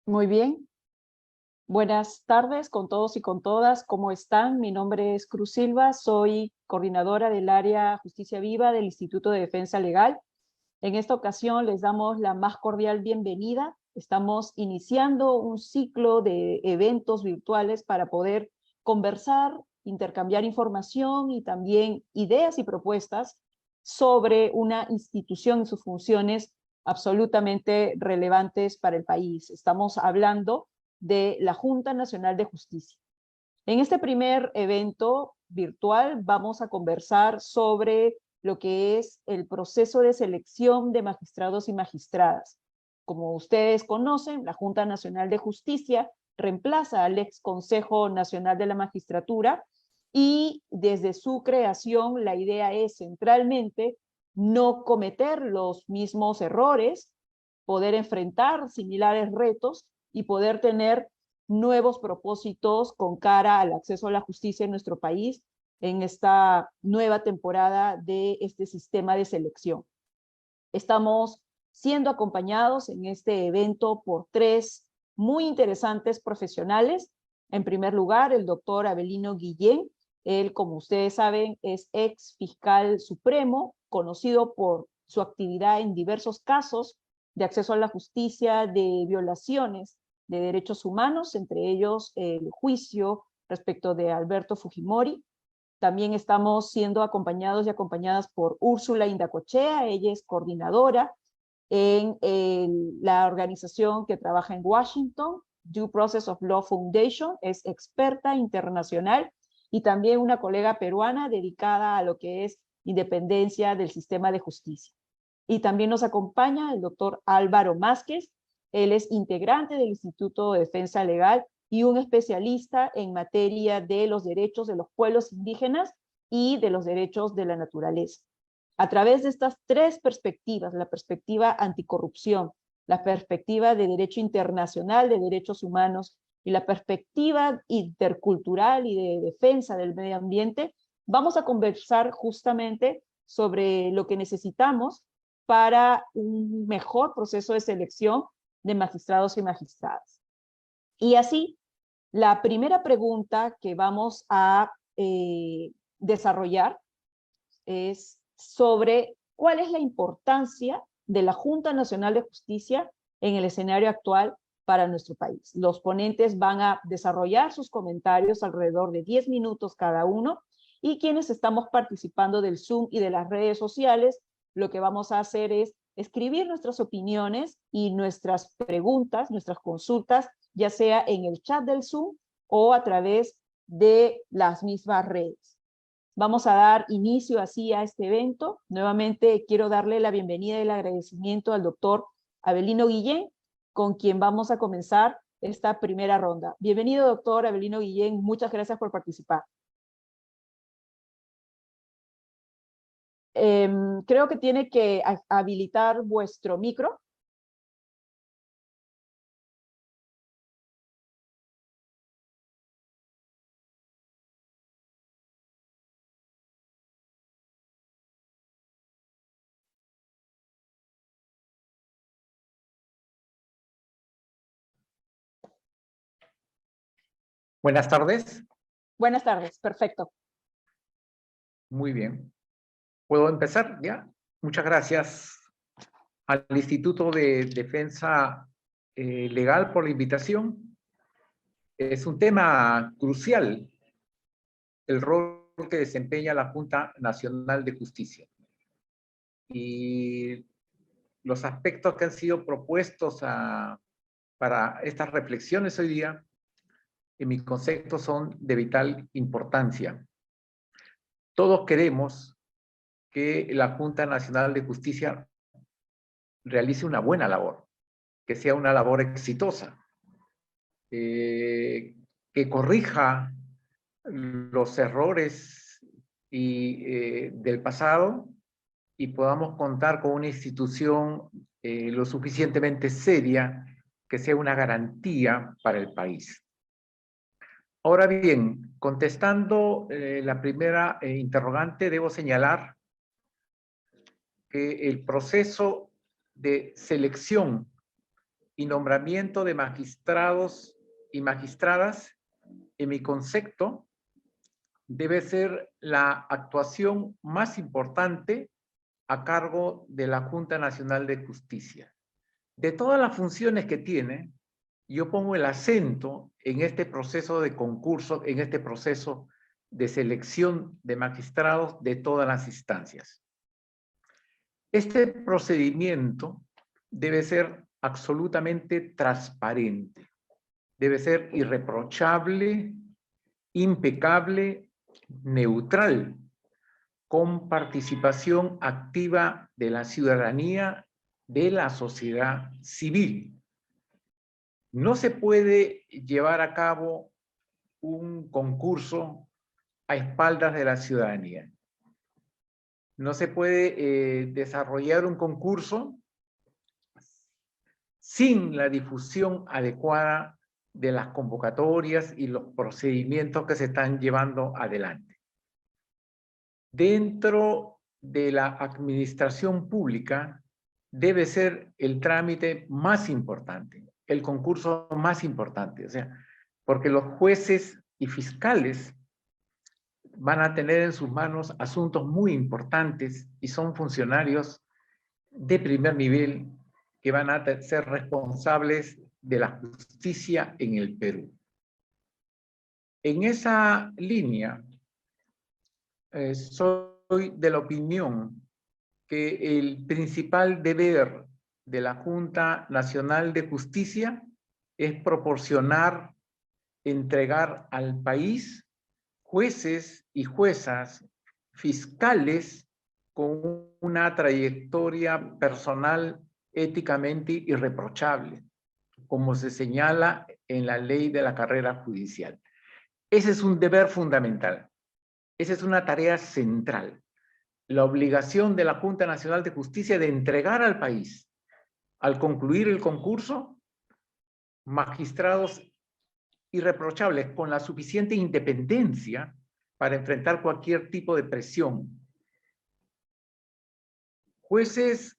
Muy bien. Buenas tardes con todos y con todas. ¿Cómo están? Mi nombre es Cruz Silva, soy coordinadora del área Justicia Viva del Instituto de Defensa Legal. En esta ocasión les damos la más cordial bienvenida. Estamos iniciando un ciclo de eventos virtuales para poder conversar, intercambiar información y también ideas y propuestas sobre una institución y sus funciones absolutamente relevantes para el país. Estamos hablando de la Junta Nacional de Justicia. En este primer evento virtual vamos a conversar sobre lo que es el proceso de selección de magistrados y magistradas. Como ustedes conocen, la Junta Nacional de Justicia reemplaza al ex Consejo Nacional de la Magistratura y desde su creación la idea es centralmente no cometer los mismos errores, poder enfrentar similares retos y poder tener nuevos propósitos con cara al acceso a la justicia en nuestro país en esta nueva temporada de este sistema de selección. Estamos siendo acompañados en este evento por tres muy interesantes profesionales. En primer lugar, el doctor Avelino Guillén. Él, como ustedes saben, es ex fiscal supremo, conocido por su actividad en diversos casos de acceso a la justicia, de violaciones de derechos humanos, entre ellos el juicio respecto de Alberto Fujimori. También estamos siendo acompañados y acompañadas por Úrsula Indacochea. Ella es coordinadora en la organización que trabaja en Washington, Due Process of Law Foundation, es experta internacional y también una colega peruana dedicada a lo que es independencia del sistema de justicia. Y también nos acompaña el doctor Álvaro Másquez. Él es integrante del Instituto de Defensa Legal y un especialista en materia de los derechos de los pueblos indígenas y de los derechos de la naturaleza. A través de estas tres perspectivas, la perspectiva anticorrupción, la perspectiva de derecho internacional de derechos humanos y la perspectiva intercultural y de defensa del medio ambiente, vamos a conversar justamente sobre lo que necesitamos para un mejor proceso de selección de magistrados y magistradas. Y así, la primera pregunta que vamos a desarrollar es sobre cuál es la importancia de la Junta Nacional de Justicia en el escenario actual para nuestro país. Los ponentes van a desarrollar sus comentarios alrededor de 10 minutos cada uno y quienes estamos participando del Zoom y de las redes sociales, lo que vamos a hacer es escribir nuestras opiniones y nuestras preguntas, nuestras consultas, ya sea en el chat del Zoom o a través de las mismas redes. Vamos a dar inicio así a este evento. Nuevamente quiero darle la bienvenida y el agradecimiento al doctor Avelino Guillén, con quien vamos a comenzar esta primera ronda. Bienvenido, doctor Avelino Guillén. Muchas gracias por participar. Creo que tiene que habilitar vuestro micro. Buenas tardes. Buenas tardes, perfecto. Muy bien. ¿Puedo empezar ya? Muchas gracias al Instituto de Defensa Legal por la invitación. Es un tema crucial, el rol que desempeña la Junta Nacional de Justicia. Y los aspectos que han sido propuestos para estas reflexiones hoy día, en mi concepto, son de vital importancia. Todos queremos que la Junta Nacional de Justicia realice una buena labor, que sea una labor exitosa, que corrija los errores del pasado y podamos contar con una institución lo suficientemente seria que sea una garantía para el país. Ahora bien, contestando la primera interrogante, debo señalar que el proceso de selección y nombramiento de magistrados y magistradas, en mi concepto, debe ser la actuación más importante a cargo de la Junta Nacional de Justicia. De todas las funciones que tiene, yo pongo el acento en este proceso de concurso, en este proceso de selección de magistrados de todas las instancias. Este procedimiento debe ser absolutamente transparente, debe ser irreprochable, impecable, neutral, con participación activa de la ciudadanía, de la sociedad civil. No se puede llevar a cabo un concurso a espaldas de la ciudadanía. No se puede desarrollar un concurso sin la difusión adecuada de las convocatorias y los procedimientos que se están llevando adelante. Dentro de la administración pública debe ser el trámite más importante, el concurso más importante, o sea, porque los jueces y fiscales van a tener en sus manos asuntos muy importantes y son funcionarios de primer nivel que van a ser responsables de la justicia en el Perú. En esa línea, soy de la opinión que el principal deber de la Junta Nacional de Justicia es proporcionar, entregar al país jueces y juezas, fiscales con una trayectoria personal éticamente irreprochable, como se señala en la ley de la carrera judicial. Ese es un deber fundamental. Esa es una tarea central. La obligación de la Junta Nacional de Justicia de entregar al país, al concluir el concurso, magistrados irreprochables con la suficiente independencia para enfrentar cualquier tipo de presión. Jueces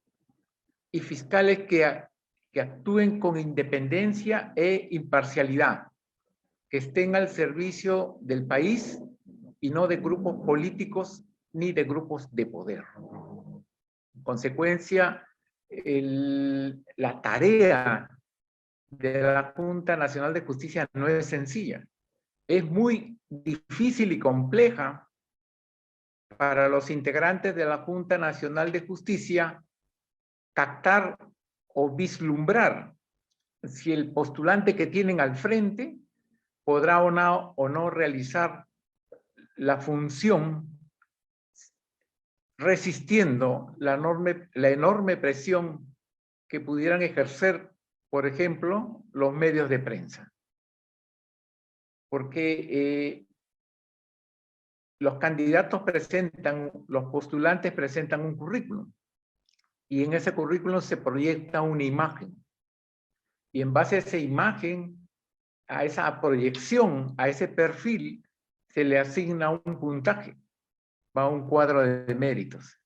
y fiscales que actúen con independencia e imparcialidad, que estén al servicio del país y no de grupos políticos ni de grupos de poder. En consecuencia, la tarea de la Junta Nacional de Justicia no es sencilla. Es muy difícil y compleja para los integrantes de la Junta Nacional de Justicia captar o vislumbrar si el postulante que tienen al frente podrá o no realizar la función resistiendo la enorme presión que pudieran ejercer, por ejemplo, los medios de prensa. Porque los candidatos los postulantes presentan un currículum y en ese currículum se proyecta una imagen. Y en base a esa imagen, a esa proyección, a ese perfil, se le asigna un puntaje, va a un cuadro de méritos.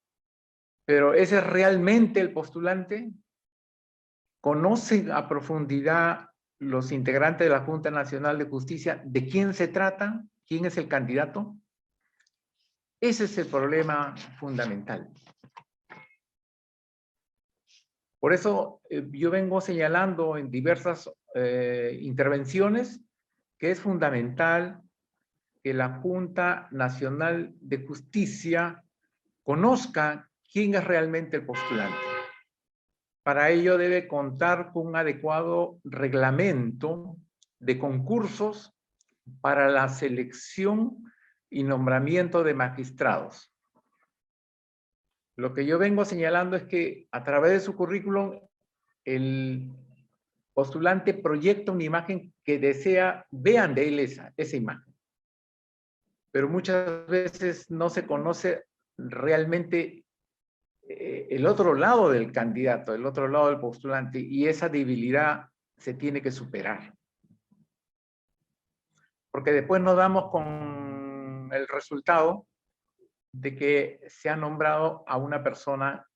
Pero ¿ese es realmente el postulante? ¿Conocen a profundidad los integrantes de la Junta Nacional de Justicia de quién se trata? ¿Quién es el candidato? Ese es el problema fundamental. Por eso yo vengo señalando en diversas intervenciones que es fundamental que la Junta Nacional de Justicia conozca quién es realmente el postulante. Para ello debe contar con un adecuado reglamento de concursos para la selección y nombramiento de magistrados. Lo que yo vengo señalando es que a través de su currículum el postulante proyecta una imagen que vean de él esa imagen. Pero muchas veces no se conoce realmente el otro lado del candidato, el otro lado del postulante, y esa debilidad se tiene que superar. Porque después nos damos con el resultado de que se ha nombrado a una persona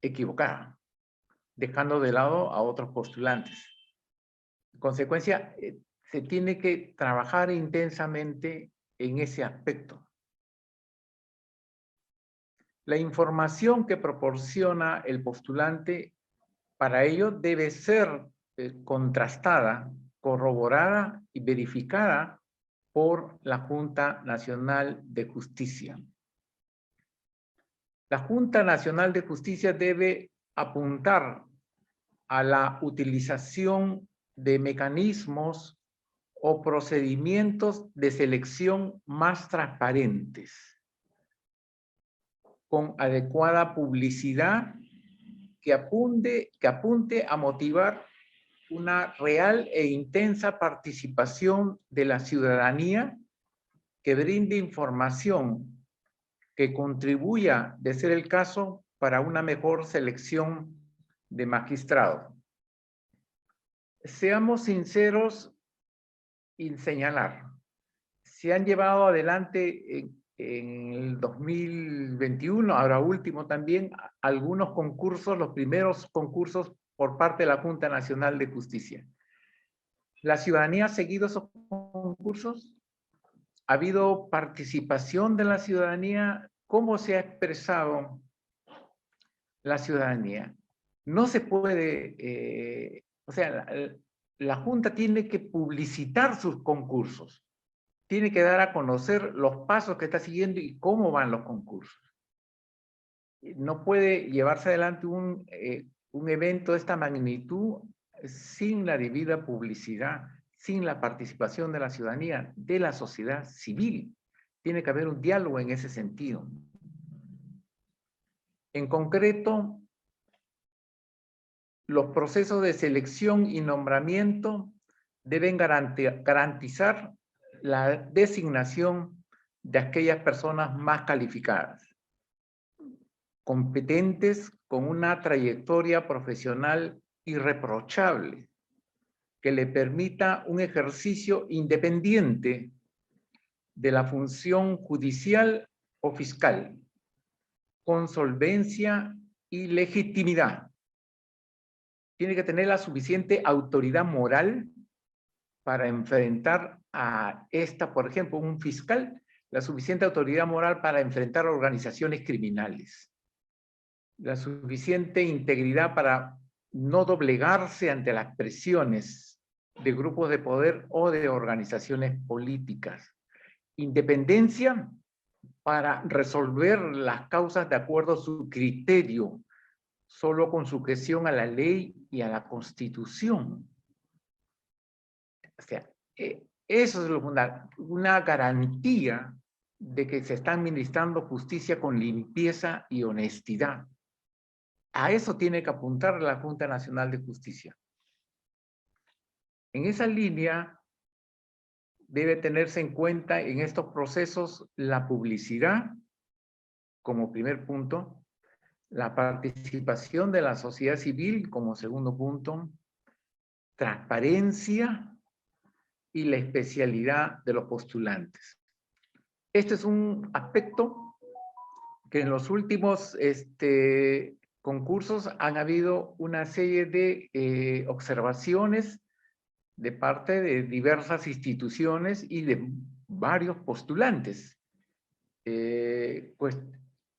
equivocada, dejando de lado a otros postulantes. En consecuencia, se tiene que trabajar intensamente en ese aspecto. La información que proporciona el postulante para ello debe ser contrastada, corroborada y verificada por la Junta Nacional de Justicia. La Junta Nacional de Justicia debe apuntar a la utilización de mecanismos o procedimientos de selección más transparentes, con adecuada publicidad que apunte a motivar una real e intensa participación de la ciudadanía, que brinde información que contribuya, de ser el caso, para una mejor selección de magistrados. Seamos sinceros en señalar, se han llevado adelante en el 2021, ahora último también, algunos concursos, los primeros concursos por parte de la Junta Nacional de Justicia. ¿La ciudadanía ha seguido esos concursos? ¿Ha habido participación de la ciudadanía? ¿Cómo se ha expresado la ciudadanía? No se puede, o sea, la Junta tiene que publicitar sus concursos, tiene que dar a conocer los pasos que está siguiendo y cómo van los concursos. No puede llevarse adelante un evento de esta magnitud sin la debida publicidad, sin la participación de la ciudadanía, de la sociedad civil. Tiene que haber un diálogo en ese sentido. En concreto, los procesos de selección y nombramiento deben garantizar la designación de aquellas personas más calificadas, competentes, con una trayectoria profesional irreprochable, que le permita un ejercicio independiente de la función judicial o fiscal, con solvencia y legitimidad. Tiene que tener la suficiente autoridad moral para enfrentar a esta, por ejemplo, un fiscal, la suficiente autoridad moral para enfrentar organizaciones criminales, la suficiente integridad para no doblegarse ante las presiones de grupos de poder o de organizaciones políticas, independencia para resolver las causas de acuerdo a su criterio, solo con sujeción a la ley y a la Constitución. O sea, eso es una garantía de que se está administrando justicia con limpieza y honestidad. A eso tiene que apuntar la Junta Nacional de Justicia. En esa línea debe tenerse en cuenta en estos procesos la publicidad como primer punto, la participación de la sociedad civil como segundo punto, transparencia y la especialidad de los postulantes. Este es un aspecto que en los últimos concursos han habido una serie de observaciones de parte de diversas instituciones y de varios postulantes. Pues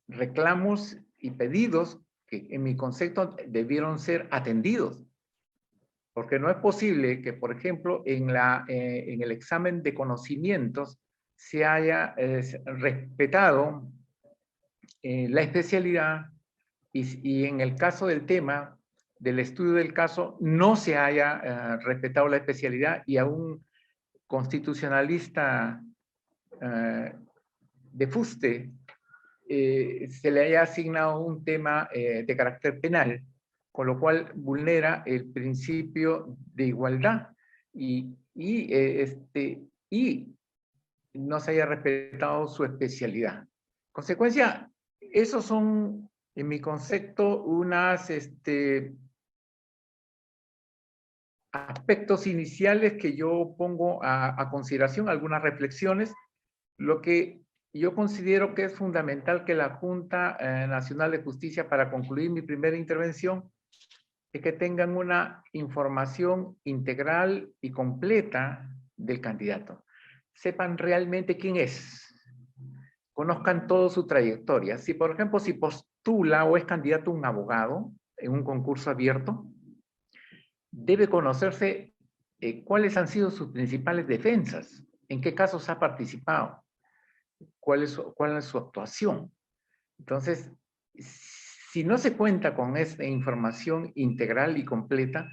reclamos y pedidos que en mi concepto debieron ser atendidos. Porque no es posible que, por ejemplo, en el examen de conocimientos se haya respetado la especialidad y en el caso del tema, del estudio del caso, no se haya respetado la especialidad y a un constitucionalista de fuste se le haya asignado un tema de carácter penal, con lo cual vulnera el principio de igualdad y no se haya respetado su especialidad. Consecuencia, esos son, en mi concepto, unas aspectos iniciales que yo pongo a consideración, algunas reflexiones. Lo que yo considero que es fundamental que la Junta Nacional de Justicia, para concluir mi primera intervención, es que tengan una información integral y completa del candidato. Sepan realmente quién es. Conozcan toda su trayectoria. Si, por ejemplo, si postula o es candidato a un abogado en un concurso abierto, debe conocerse cuáles han sido sus principales defensas, en qué casos ha participado, cuál es su actuación. Entonces, si no se cuenta con esta información integral y completa,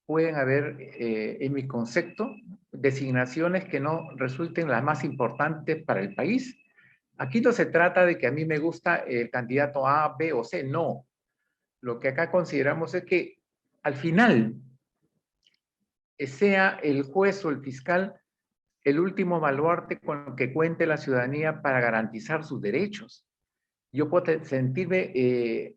pueden haber, en mi concepto, designaciones que no resulten las más importantes para el país. Aquí no se trata de que a mí me gusta el candidato A, B o C, no. Lo que acá consideramos es que al final sea el juez o el fiscal el último baluarte con el que cuente la ciudadanía para garantizar sus derechos. Yo puedo sentirme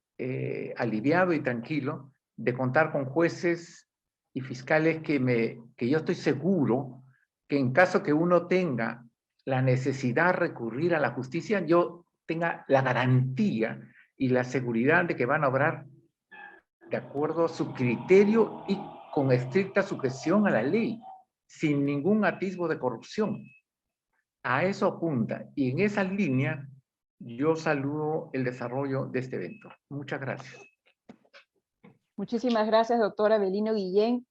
aliviado y tranquilo de contar con jueces y fiscales que yo estoy seguro que en caso que uno tenga la necesidad de recurrir a la justicia, yo tenga la garantía y la seguridad de que van a obrar de acuerdo a su criterio y con estricta sujeción a la ley, sin ningún atisbo de corrupción. A eso apunta, y en esa línea yo saludo el desarrollo de este evento. Muchas gracias. Muchísimas gracias, doctora Avelino Guillén.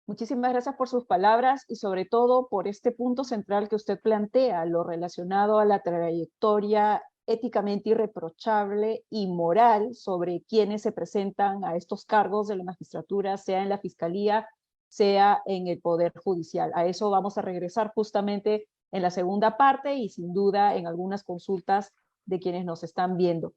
Muchísimas gracias por sus palabras y sobre todo por este punto central que usted plantea, lo relacionado a la trayectoria éticamente irreprochable y moral sobre quienes se presentan a estos cargos de la magistratura, sea en la fiscalía, sea en el Poder Judicial. A eso vamos a regresar justamente en la segunda parte y sin duda en algunas consultas de quienes nos están viendo.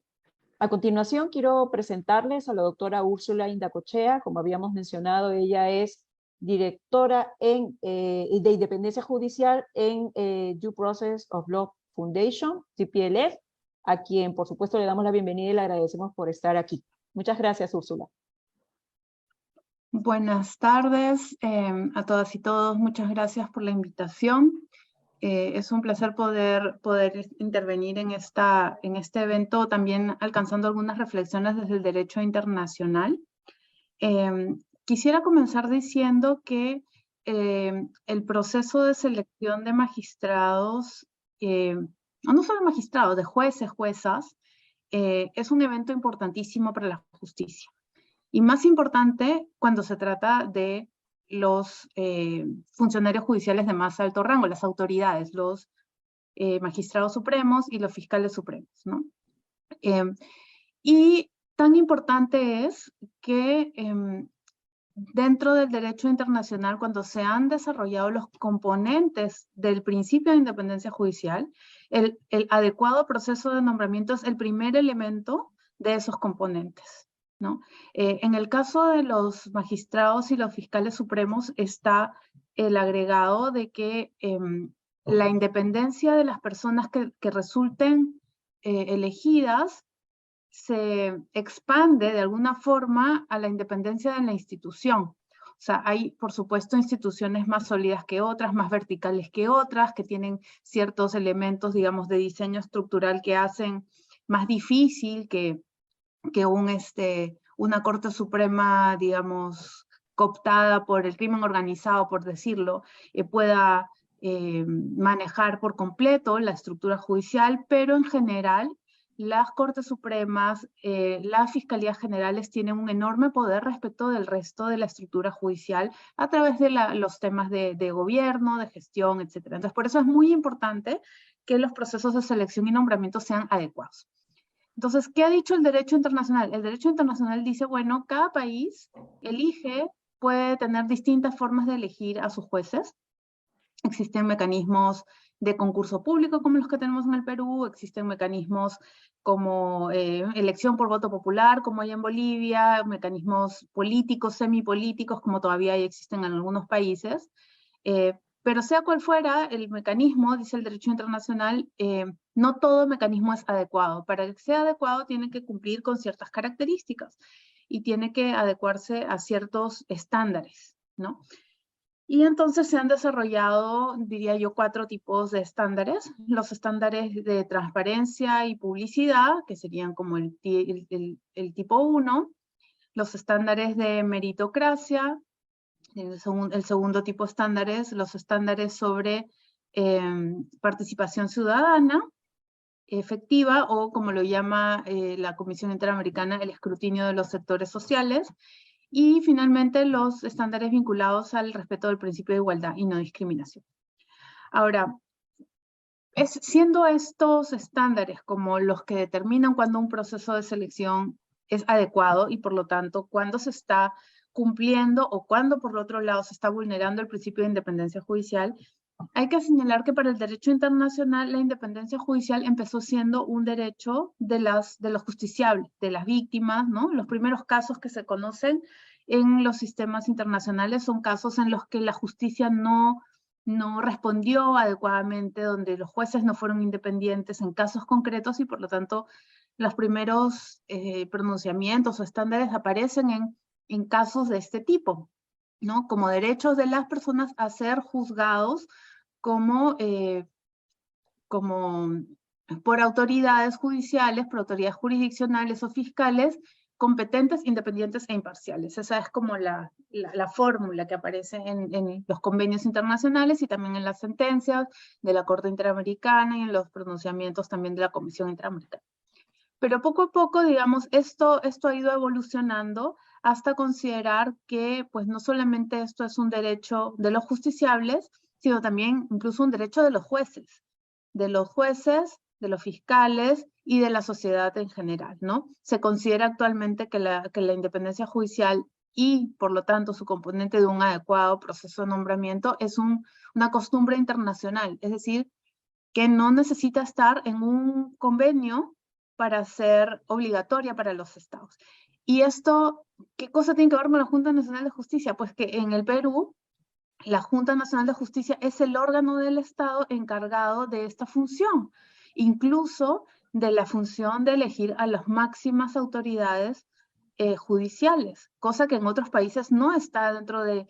A continuación quiero presentarles a la doctora Úrsula Indacochea. Como habíamos mencionado, ella es directora de Independencia Judicial en Due Process of Law Foundation, DPLF, a quien por supuesto le damos la bienvenida y le agradecemos por estar aquí. Muchas gracias, Úrsula. Buenas tardes a todas y todos. Muchas gracias por la invitación. Es un placer poder intervenir en este evento, también alcanzando algunas reflexiones desde el derecho internacional. Quisiera comenzar diciendo que el proceso de selección de magistrados, no solo magistrados, de jueces, juezas, es un evento importantísimo para la justicia. Y más importante cuando se trata de los funcionarios judiciales de más alto rango, las autoridades, los magistrados supremos y los fiscales supremos, ¿no? Y tan importante es que dentro del derecho internacional, cuando se han desarrollado los componentes del principio de independencia judicial, el adecuado proceso de nombramiento es el primer elemento de esos componentes, ¿no? En el caso de los magistrados y los fiscales supremos está el agregado de que la independencia de las personas que resulten elegidas se expande de alguna forma a la independencia de la institución. O sea, hay, por supuesto, instituciones más sólidas que otras, más verticales que otras, que tienen ciertos elementos, digamos, de diseño estructural que hacen más difícil que una Corte Suprema, digamos, cooptada por el crimen organizado, por decirlo, pueda manejar por completo la estructura judicial, pero en general las Cortes Supremas, las Fiscalías Generales tienen un enorme poder respecto del resto de la estructura judicial a través de los temas de gobierno, de gestión, etc. Entonces, por eso es muy importante que los procesos de selección y nombramiento sean adecuados. Entonces, ¿qué ha dicho el derecho internacional? El derecho internacional dice, bueno, cada país puede tener distintas formas de elegir a sus jueces. Existen mecanismos de concurso público como los que tenemos en el Perú, existen mecanismos como elección por voto popular, como hay en Bolivia, mecanismos políticos, semipolíticos, como todavía existen en algunos países. Pero sea cual fuera el mecanismo, dice el derecho internacional, no todo mecanismo es adecuado. Para que sea adecuado tiene que cumplir con ciertas características y tiene que adecuarse a ciertos estándares, ¿no? Y entonces se han desarrollado, diría yo, 4 tipos de estándares. Los estándares de transparencia y publicidad, que serían como el tipo 1. los estándares de meritocracia, el segundo tipo de estándares, los estándares sobre participación ciudadana efectiva, o como lo llama la Comisión Interamericana, el escrutinio de los sectores sociales, y finalmente los estándares vinculados al respeto del principio de igualdad y no discriminación. Ahora, siendo estos estándares como los que determinan cuando un proceso de selección es adecuado y por lo tanto cuando se está cumpliendo o cuando por otro lado se está vulnerando el principio de independencia judicial, hay que señalar que para el derecho internacional la independencia judicial empezó siendo un derecho de los justiciables, de las víctimas, ¿no? Los primeros casos que se conocen en los sistemas internacionales son casos en los que la justicia no respondió adecuadamente, donde los jueces no fueron independientes en casos concretos y por lo tanto los primeros pronunciamientos o estándares aparecen en casos de este tipo, ¿no? Como derechos de las personas a ser juzgados como por autoridades judiciales, por autoridades jurisdiccionales o fiscales, competentes, independientes e imparciales. Esa es como la fórmula que aparece en los convenios internacionales y también en las sentencias de la Corte Interamericana y en los pronunciamientos también de la Comisión Interamericana. Pero poco a poco, digamos, esto ha ido evolucionando hasta considerar que pues no solamente esto es un derecho de los justiciables, sino también incluso un derecho de los jueces, de los fiscales y de la sociedad en general, ¿no? Se considera actualmente que la independencia judicial y, por lo tanto, su componente de un adecuado proceso de nombramiento es una costumbre internacional, es decir, que no necesita estar en un convenio para ser obligatoria para los estados. Y esto, ¿qué cosa tiene que ver con la Junta Nacional de Justicia? Pues que en el Perú, la Junta Nacional de Justicia es el órgano del Estado encargado de esta función, incluso de la función de elegir a las máximas autoridades judiciales, cosa que en otros países no está dentro de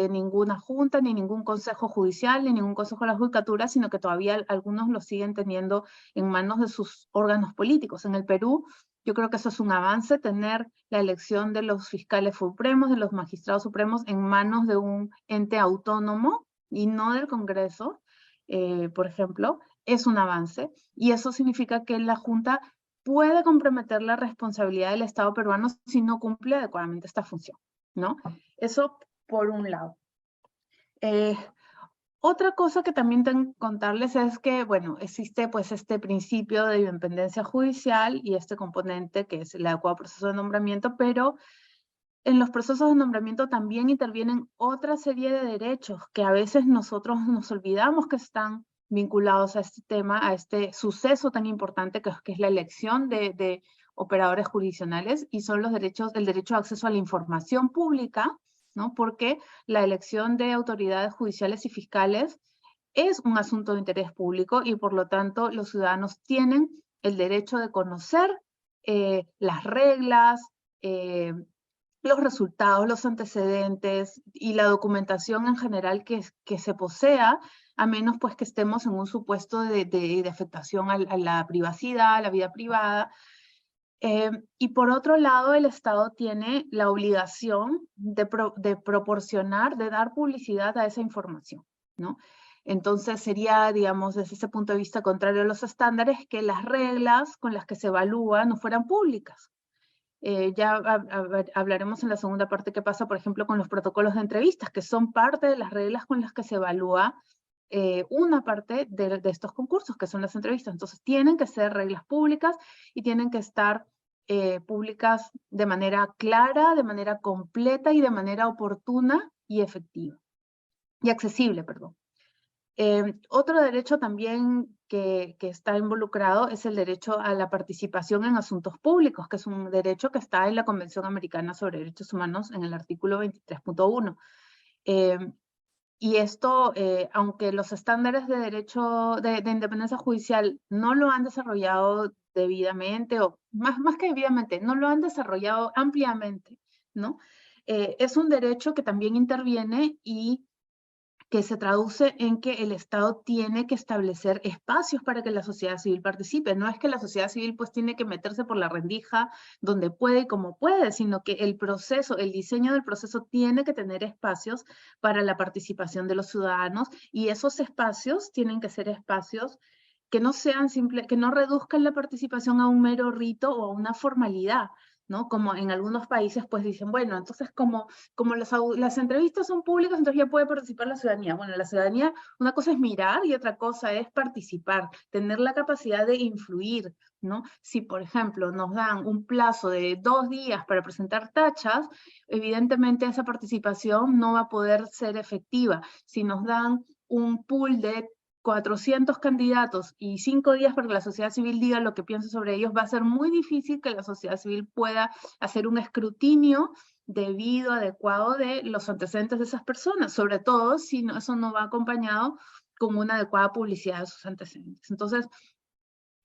ninguna junta, ni ningún consejo judicial, ni ningún consejo de la judicatura, sino que todavía algunos lo siguen teniendo en manos de sus órganos políticos. En el Perú, yo creo que eso es un avance, tener la elección de los fiscales supremos, de los magistrados supremos en manos de un ente autónomo y no del Congreso, por ejemplo, es un avance. Y eso significa que la Junta puede comprometer la responsabilidad del Estado peruano si no cumple adecuadamente esta función, ¿no? Eso por un lado. Otra cosa que también tengo que contarles es que, bueno, existe pues este principio de independencia judicial y este componente que es el adecuado proceso de nombramiento, pero en los procesos de nombramiento también intervienen otra serie de derechos que a veces nosotros nos olvidamos que están vinculados a este tema, a este suceso tan importante que es la elección de operadores jurisdiccionales, y son los derechos, el derecho de acceso a la información pública, ¿no? Porque la elección de autoridades judiciales y fiscales es un asunto de interés público y por lo tanto los ciudadanos tienen el derecho de conocer las reglas, los resultados, los antecedentes y la documentación en general que se posea, a menos pues que estemos en un supuesto de afectación a la privacidad, a la vida privada. Y por otro lado, el Estado tiene la obligación de proporcionar, de dar publicidad a esa información, ¿no? Entonces sería, digamos, desde ese punto de vista contrario a los estándares, que las reglas con las que se evalúa no fueran públicas. Ya hablaremos en la segunda parte qué pasa, por ejemplo, con los protocolos de entrevistas, que son parte de las reglas con las que se evalúa una parte de estos concursos, que son las entrevistas. Entonces tienen que ser reglas públicas y tienen que estar públicas de manera clara, de manera completa y de manera oportuna y efectiva. Y accesible, perdón. Otro derecho también que está involucrado es el derecho a la participación en asuntos públicos, que es un derecho que está en la Convención Americana sobre Derechos Humanos en el artículo 23.1. Y esto, aunque los estándares de derecho de independencia judicial no lo han desarrollado debidamente, o más que debidamente, no lo han desarrollado ampliamente, ¿no? Es un derecho que también interviene y que se traduce en que el Estado tiene que establecer espacios para que la sociedad civil participe. No es que la sociedad civil pues tiene que meterse por la rendija donde puede y como puede, sino que el proceso, el diseño del proceso tiene que tener espacios para la participación de los ciudadanos, y esos espacios tienen que ser espacios que no sean que no reduzcan la participación a un mero rito o a una formalidad, ¿no? Como en algunos países pues dicen, bueno, entonces como las entrevistas son públicas, entonces ya puede participar la ciudadanía. Bueno, la ciudadanía, una cosa es mirar y otra cosa es participar, tener la capacidad de influir, ¿no? Si, por ejemplo, nos dan un plazo de 2 días para presentar tachas, evidentemente esa participación no va a poder ser efectiva. Si nos dan un pool de 400 candidatos y 5 días para que la sociedad civil diga lo que piensa sobre ellos, va a ser muy difícil que la sociedad civil pueda hacer un escrutinio debido, adecuado de los antecedentes de esas personas, sobre todo si no, eso no va acompañado con una adecuada publicidad de sus antecedentes. Entonces,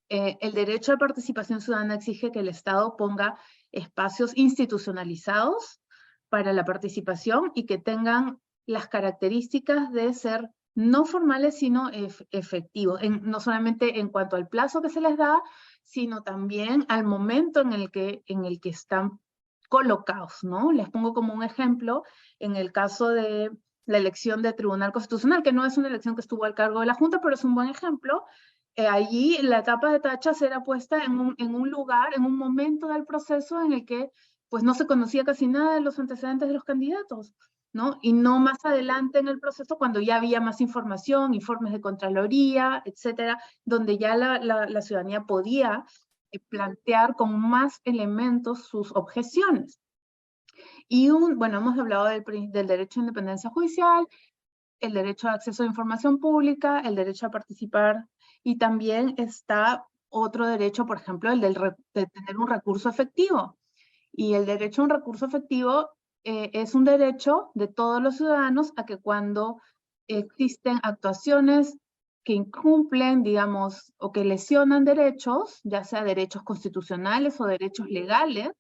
el derecho a participación ciudadana exige que el Estado ponga espacios institucionalizados para la participación y que tengan las características de ser no formales, sino efectivos, no solamente en cuanto al plazo que se les da, sino también al momento en el que están colocados, ¿no? Les pongo como un ejemplo, en el caso de la elección de Tribunal Constitucional, que no es una elección que estuvo al cargo de la Junta, pero es un buen ejemplo. Allí la etapa de tachas era puesta en un lugar, en un momento del proceso en el que pues no se conocía casi nada de los antecedentes de los candidatos, ¿no? Y no más adelante en el proceso, cuando ya había más información, informes de Contraloría, etcétera, donde ya la ciudadanía podía plantear con más elementos sus objeciones. Y bueno, hemos hablado del derecho a independencia judicial, el derecho a acceso a información pública, el derecho a participar, y también está otro derecho, por ejemplo, el de tener un recurso efectivo. Y el derecho a un recurso efectivo es un derecho de todos los ciudadanos a que cuando existen actuaciones que incumplen, digamos, o que lesionan derechos, ya sea derechos constitucionales o derechos legales,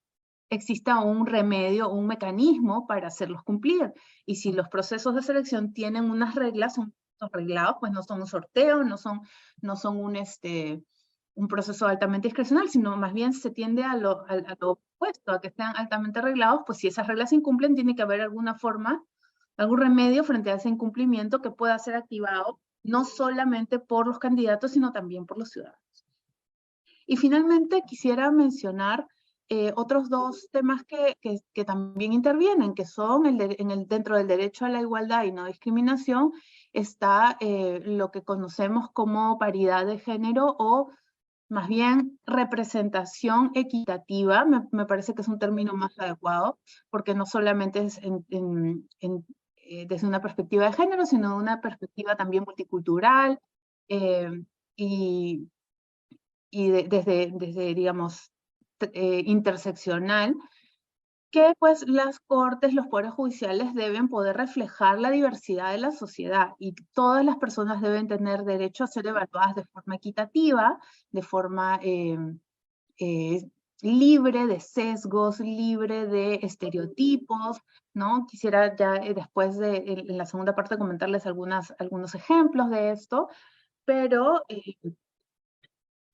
exista un remedio, un mecanismo para hacerlos cumplir. Y si los procesos de selección tienen unas reglas, son reglados, pues no son un sorteo, no son un proceso altamente discrecional, sino más bien se tiende a lo opuesto, a que sean altamente reglados, pues si esas reglas se incumplen, tiene que haber alguna forma, algún remedio frente a ese incumplimiento que pueda ser activado no solamente por los candidatos, sino también por los ciudadanos. Y finalmente quisiera mencionar otros 2 temas que también intervienen, que son dentro del derecho a la igualdad y no discriminación, está lo que conocemos como paridad de género, o más bien representación equitativa. Me parece que es un término más adecuado, porque no solamente es desde una perspectiva de género, sino de una perspectiva también multicultural, y desde digamos, interseccional, que pues las cortes, los poderes judiciales deben poder reflejar la diversidad de la sociedad, y todas las personas deben tener derecho a ser evaluadas de forma equitativa, de forma libre de sesgos, libre de estereotipos, ¿no? Quisiera ya después en la segunda parte comentarles algunos ejemplos de esto, pero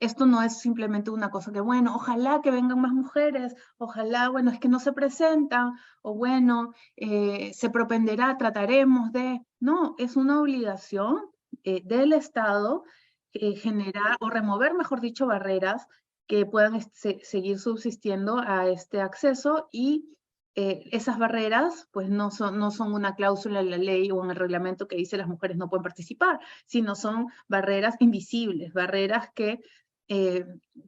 esto no es simplemente una cosa que, bueno, ojalá que vengan más mujeres, ojalá, bueno, es que no se presentan, o bueno, se propenderá, trataremos de... No, es una obligación del Estado generar, o remover, mejor dicho, barreras que puedan seguir subsistiendo a este acceso, y esas barreras pues no son una cláusula en la ley o en el reglamento que dice las mujeres no pueden participar, sino son barreras invisibles, barreras que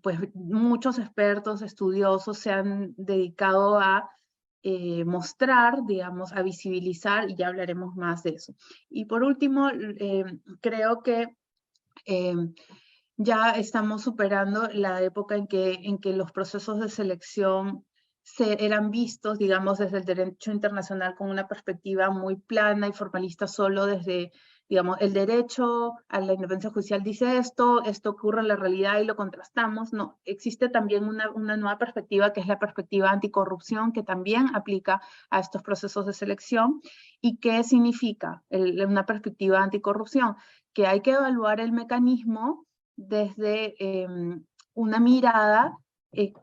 pues muchos expertos, estudiosos se han dedicado a mostrar, digamos, a visibilizar, y ya hablaremos más de eso. Y por último, creo que ya estamos superando la época en que los procesos de selección eran vistos, digamos, desde el derecho internacional con una perspectiva muy plana y formalista, solo desde digamos, el derecho a la independencia judicial dice esto ocurre en la realidad y lo contrastamos. No, existe también una nueva perspectiva, que es la perspectiva anticorrupción, que también aplica a estos procesos de selección. ¿Y qué significa una perspectiva anticorrupción? Que hay que evaluar el mecanismo desde una mirada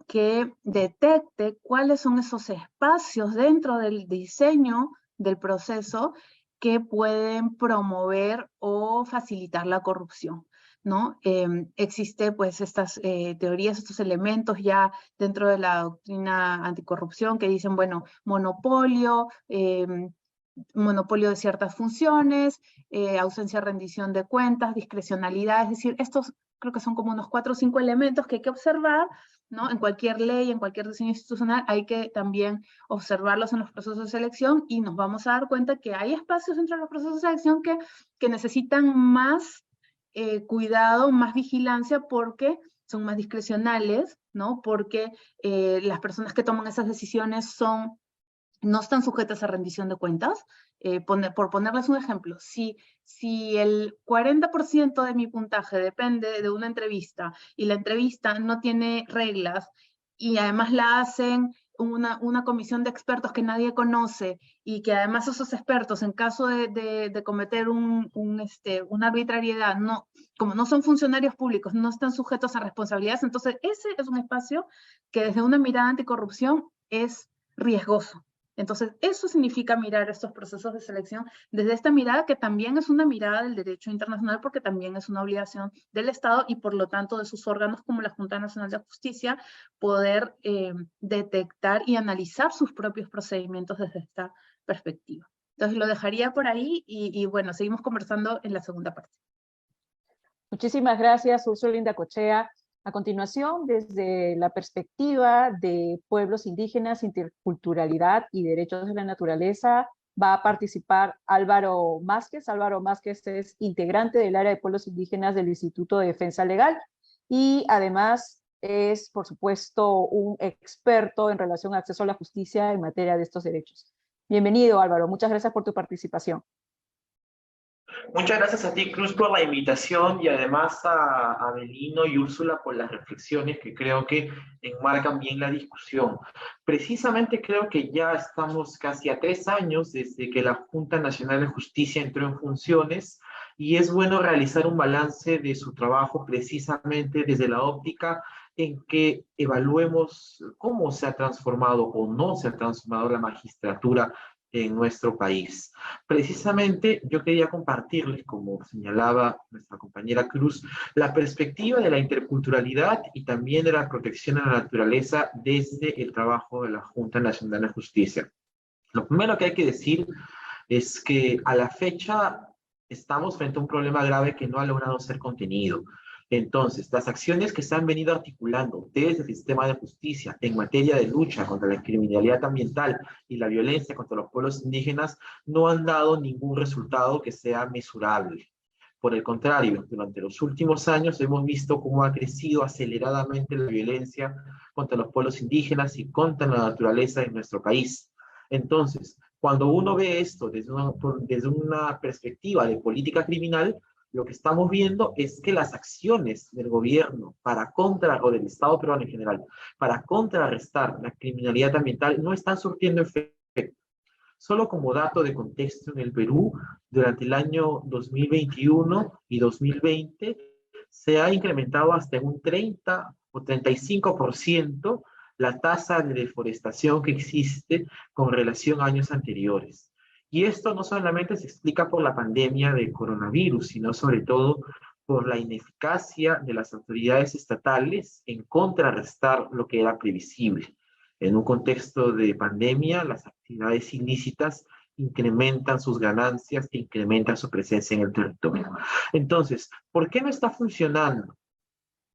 que detecte cuáles son esos espacios dentro del diseño del proceso que pueden promover o facilitar la corrupción, ¿no? Existe pues estas teorías, estos elementos ya dentro de la doctrina anticorrupción que dicen, bueno, monopolio, monopolio de ciertas funciones, ausencia de rendición de cuentas, discrecionalidad, es decir, estos creo que son como unos 4 o 5 elementos que hay que observar, ¿no? En cualquier ley, en cualquier diseño institucional, hay que también observarlos en los procesos de selección y nos vamos a dar cuenta que hay espacios dentro de los procesos de selección que necesitan más cuidado, más vigilancia porque son más discrecionales, ¿no? Porque las personas que toman esas decisiones no están sujetas a rendición de cuentas. Por ponerles un ejemplo, si el 40% de mi puntaje depende de una entrevista y la entrevista no tiene reglas y además la hacen una comisión de expertos que nadie conoce y que además esos expertos en caso de cometer una arbitrariedad, como no son funcionarios públicos, no están sujetos a responsabilidades, entonces ese es un espacio que desde una mirada anticorrupción es riesgoso. Entonces, eso significa mirar estos procesos de selección desde esta mirada que también es una mirada del derecho internacional porque también es una obligación del Estado y por lo tanto de sus órganos como la Junta Nacional de Justicia poder detectar y analizar sus propios procedimientos desde esta perspectiva. Entonces, lo dejaría por ahí y bueno, seguimos conversando en la segunda parte. Muchísimas gracias, Úrsula Indacochea. A continuación, desde la perspectiva de pueblos indígenas, interculturalidad y derechos de la naturaleza, va a participar Álvaro Másquez. Álvaro Másquez es integrante del área de pueblos indígenas del Instituto de Defensa Legal y además es, por supuesto, un experto en relación a acceso a la justicia en materia de estos derechos. Bienvenido, Álvaro. Muchas gracias por tu participación. Muchas gracias a ti, Cruz, por la invitación y además a Abelino y Úrsula por las reflexiones que creo que enmarcan bien la discusión. Precisamente creo que ya estamos casi a 3 años desde que la Junta Nacional de Justicia entró en funciones y es bueno realizar un balance de su trabajo precisamente desde la óptica en que evaluemos cómo se ha transformado o no se ha transformado la magistratura en nuestro país. Precisamente yo quería compartirles, como señalaba nuestra compañera Cruz, la perspectiva de la interculturalidad y también de la protección a la naturaleza desde el trabajo de la Junta Nacional de Justicia. Lo primero que hay que decir es que a la fecha estamos frente a un problema grave que no ha logrado ser contenido. Entonces, las acciones que se han venido articulando desde el sistema de justicia en materia de lucha contra la criminalidad ambiental y la violencia contra los pueblos indígenas no han dado ningún resultado que sea mesurable. Por el contrario, durante los últimos años hemos visto cómo ha crecido aceleradamente la violencia contra los pueblos indígenas y contra la naturaleza en nuestro país. Entonces, cuando uno ve esto desde una perspectiva de política criminal, lo que estamos viendo es que las acciones del gobierno o del Estado peruano en general, para contrarrestar la criminalidad ambiental no están surtiendo efecto. Solo como dato de contexto, en el Perú, durante el año 2021 y 2020, se ha incrementado hasta un 30 o 35% la tasa de deforestación que existe con relación a años anteriores. Y esto no solamente se explica por la pandemia de coronavirus, sino sobre todo por la ineficacia de las autoridades estatales en contrarrestar lo que era previsible. En un contexto de pandemia, las actividades ilícitas incrementan sus ganancias e incrementan su presencia en el territorio. Entonces, ¿por qué no está funcionando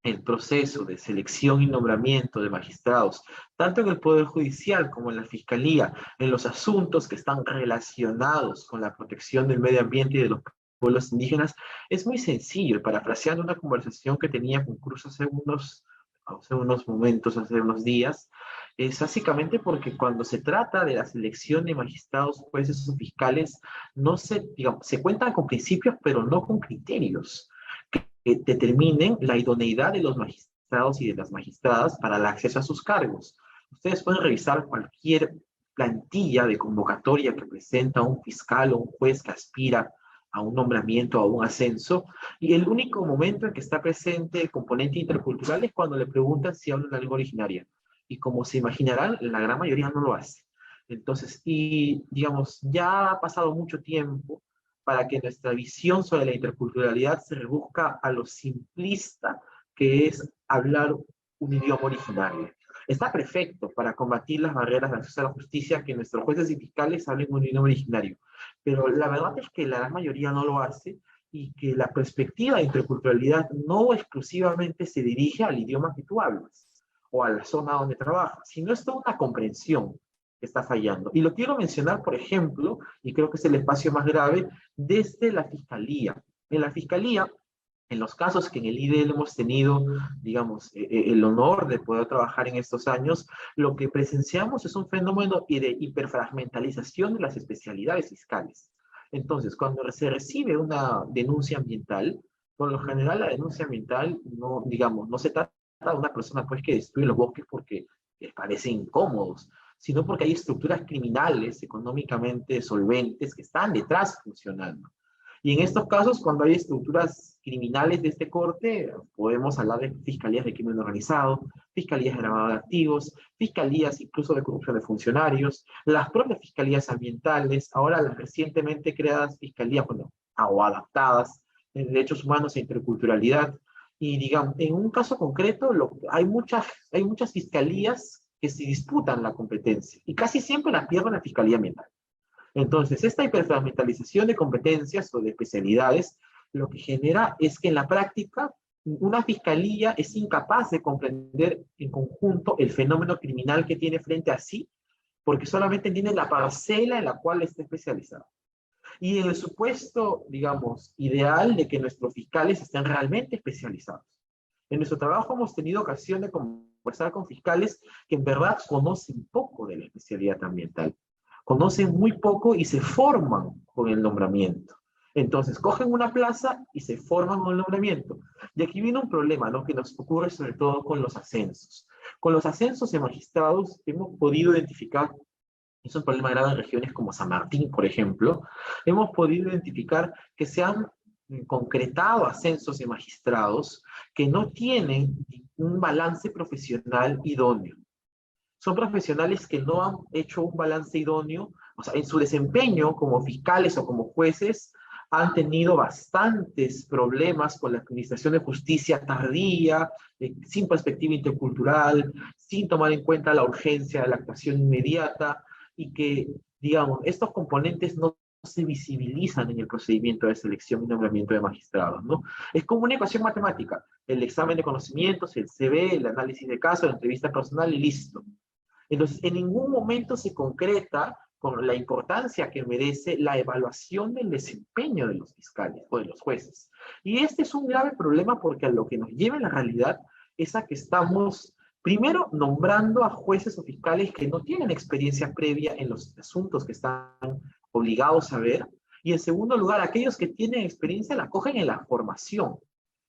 el proceso de selección y nombramiento de magistrados, tanto en el Poder Judicial como en la Fiscalía, en los asuntos que están relacionados con la protección del medio ambiente y de los pueblos indígenas? Es muy sencillo, parafraseando una conversación que tenía con Cruz hace unos momentos, hace unos días, es básicamente porque cuando se trata de la selección de magistrados, jueces o fiscales, no se, digamos, se cuentan con principios, pero no con criterios que determinen la idoneidad de los magistrados y de las magistradas para el acceso a sus cargos. Ustedes pueden revisar cualquier plantilla de convocatoria que presenta un fiscal o un juez que aspira a un nombramiento o a un ascenso, y el único momento en que está presente el componente intercultural es cuando le preguntan si hablan la lengua originaria. Y como se imaginarán, la gran mayoría no lo hace. Entonces, y digamos, ya ha pasado mucho tiempo para que nuestra visión sobre la interculturalidad se reduzca a lo simplista que es hablar un idioma originario. Está perfecto para combatir las barreras de acceso a la justicia que nuestros jueces y fiscales hablen un idioma originario, pero la verdad es que la gran mayoría no lo hace y que la perspectiva de interculturalidad no exclusivamente se dirige al idioma que tú hablas o a la zona donde trabajas, sino es toda una comprensión que está fallando. Y lo quiero mencionar, por ejemplo, y creo que es el espacio más grave, desde la Fiscalía. En la Fiscalía, en los casos que en el IDL hemos tenido, digamos, el honor de poder trabajar en estos años, lo que presenciamos es un fenómeno de hiperfragmentalización de las especialidades fiscales. Entonces, cuando se recibe una denuncia ambiental, por lo general la denuncia ambiental no, digamos, no se trata de una persona pues que destruye los bosques porque les parece incómodos, sino porque hay estructuras criminales económicamente solventes que están detrás funcionando. Y en estos casos, cuando hay estructuras criminales de este corte, podemos hablar de fiscalías de crimen organizado, fiscalías de lavado de activos, fiscalías incluso de corrupción de funcionarios, las propias fiscalías ambientales, ahora las recientemente creadas fiscalías, bueno, o adaptadas en derechos humanos e interculturalidad. Y digamos, en un caso concreto, hay muchas fiscalías que se disputan la competencia y casi siempre la pierde la fiscalía ambiental. Entonces, esta hiperfragmentalización de competencias o de especialidades lo que genera es que en la práctica una fiscalía es incapaz de comprender en conjunto el fenómeno criminal que tiene frente a sí, porque solamente entiende la parcela en la cual está especializado. Y en el supuesto, digamos, ideal de que nuestros fiscales estén realmente especializados. En nuestro trabajo hemos tenido ocasión de conversar con fiscales que en verdad conocen poco de la especialidad ambiental. Conocen muy poco y se forman con el nombramiento. Entonces, cogen una plaza y se forman con el nombramiento. Y aquí viene un problema, ¿no?, que nos ocurre sobre todo con los ascensos. Con los ascensos de magistrados hemos podido identificar, es un problema grave en regiones como San Martín, por ejemplo, hemos podido identificar que se han concretado ascensos de magistrados que no tienen un balance profesional idóneo. Son profesionales que no han hecho un balance idóneo, o sea, en su desempeño como fiscales o como jueces, han tenido bastantes problemas con la administración de justicia tardía, sin perspectiva intercultural, sin tomar en cuenta la urgencia de la actuación inmediata, y que, digamos, estos componentes no se visibilizan en el procedimiento de selección y nombramiento de magistrados, ¿no? Es como una ecuación matemática, el examen de conocimientos, el CV, el análisis de caso, la entrevista personal y listo. Entonces, en ningún momento se concreta con la importancia que merece la evaluación del desempeño de los fiscales o de los jueces. Y este es un grave problema porque a lo que nos lleva en la realidad es a que estamos, primero, nombrando a jueces o fiscales que no tienen experiencia previa en los asuntos que están obligados a ver, y en segundo lugar, aquellos que tienen experiencia la cogen en la formación,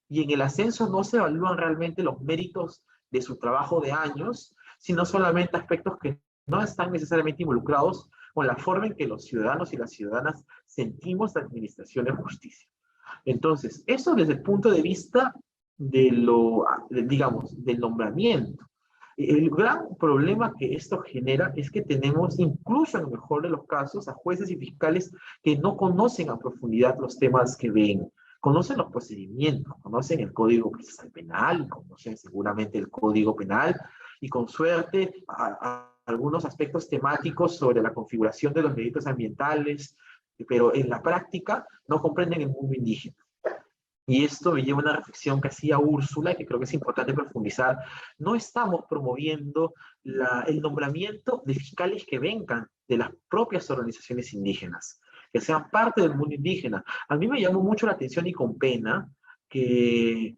y en el ascenso no se evalúan realmente los méritos de su trabajo de años, sino solamente aspectos que no están necesariamente involucrados con la forma en que los ciudadanos y las ciudadanas sentimos la administración de justicia. Entonces, eso desde el punto de vista digamos, del nombramiento. El gran problema que esto genera es que tenemos, incluso en el mejor de los casos, a jueces y fiscales que no conocen a profundidad los temas que ven. Conocen los procedimientos, conocen el Código Procesal Penal, conocen seguramente el Código Penal, y con suerte algunos aspectos temáticos sobre la configuración de los delitos ambientales, pero en la práctica no comprenden el mundo indígena. Y esto me lleva a una reflexión que hacía Úrsula, y que creo que es importante profundizar. No estamos promoviendo el nombramiento de fiscales que vengan de las propias organizaciones indígenas, que sean parte del mundo indígena. A mí me llamó mucho la atención, y con pena, que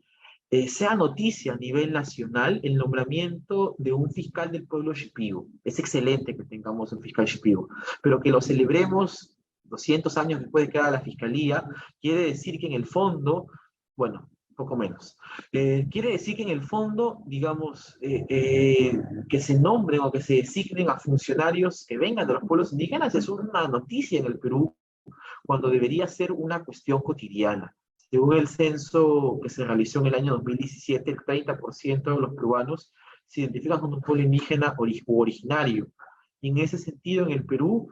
sea noticia a nivel nacional el nombramiento de un fiscal del pueblo shipibo. Es excelente que tengamos un fiscal shipibo, pero que lo celebremos 200 años después de que haga la fiscalía, quiere decir que en el fondo, bueno, poco menos, quiere decir que en el fondo, digamos, que se nombren o que se designen a funcionarios que vengan de los pueblos indígenas es una noticia en el Perú, cuando debería ser una cuestión cotidiana. Según el censo que se realizó en el año 2017, el 30% de los peruanos se identifican con un pueblo indígena originario. Y en ese sentido, en el Perú,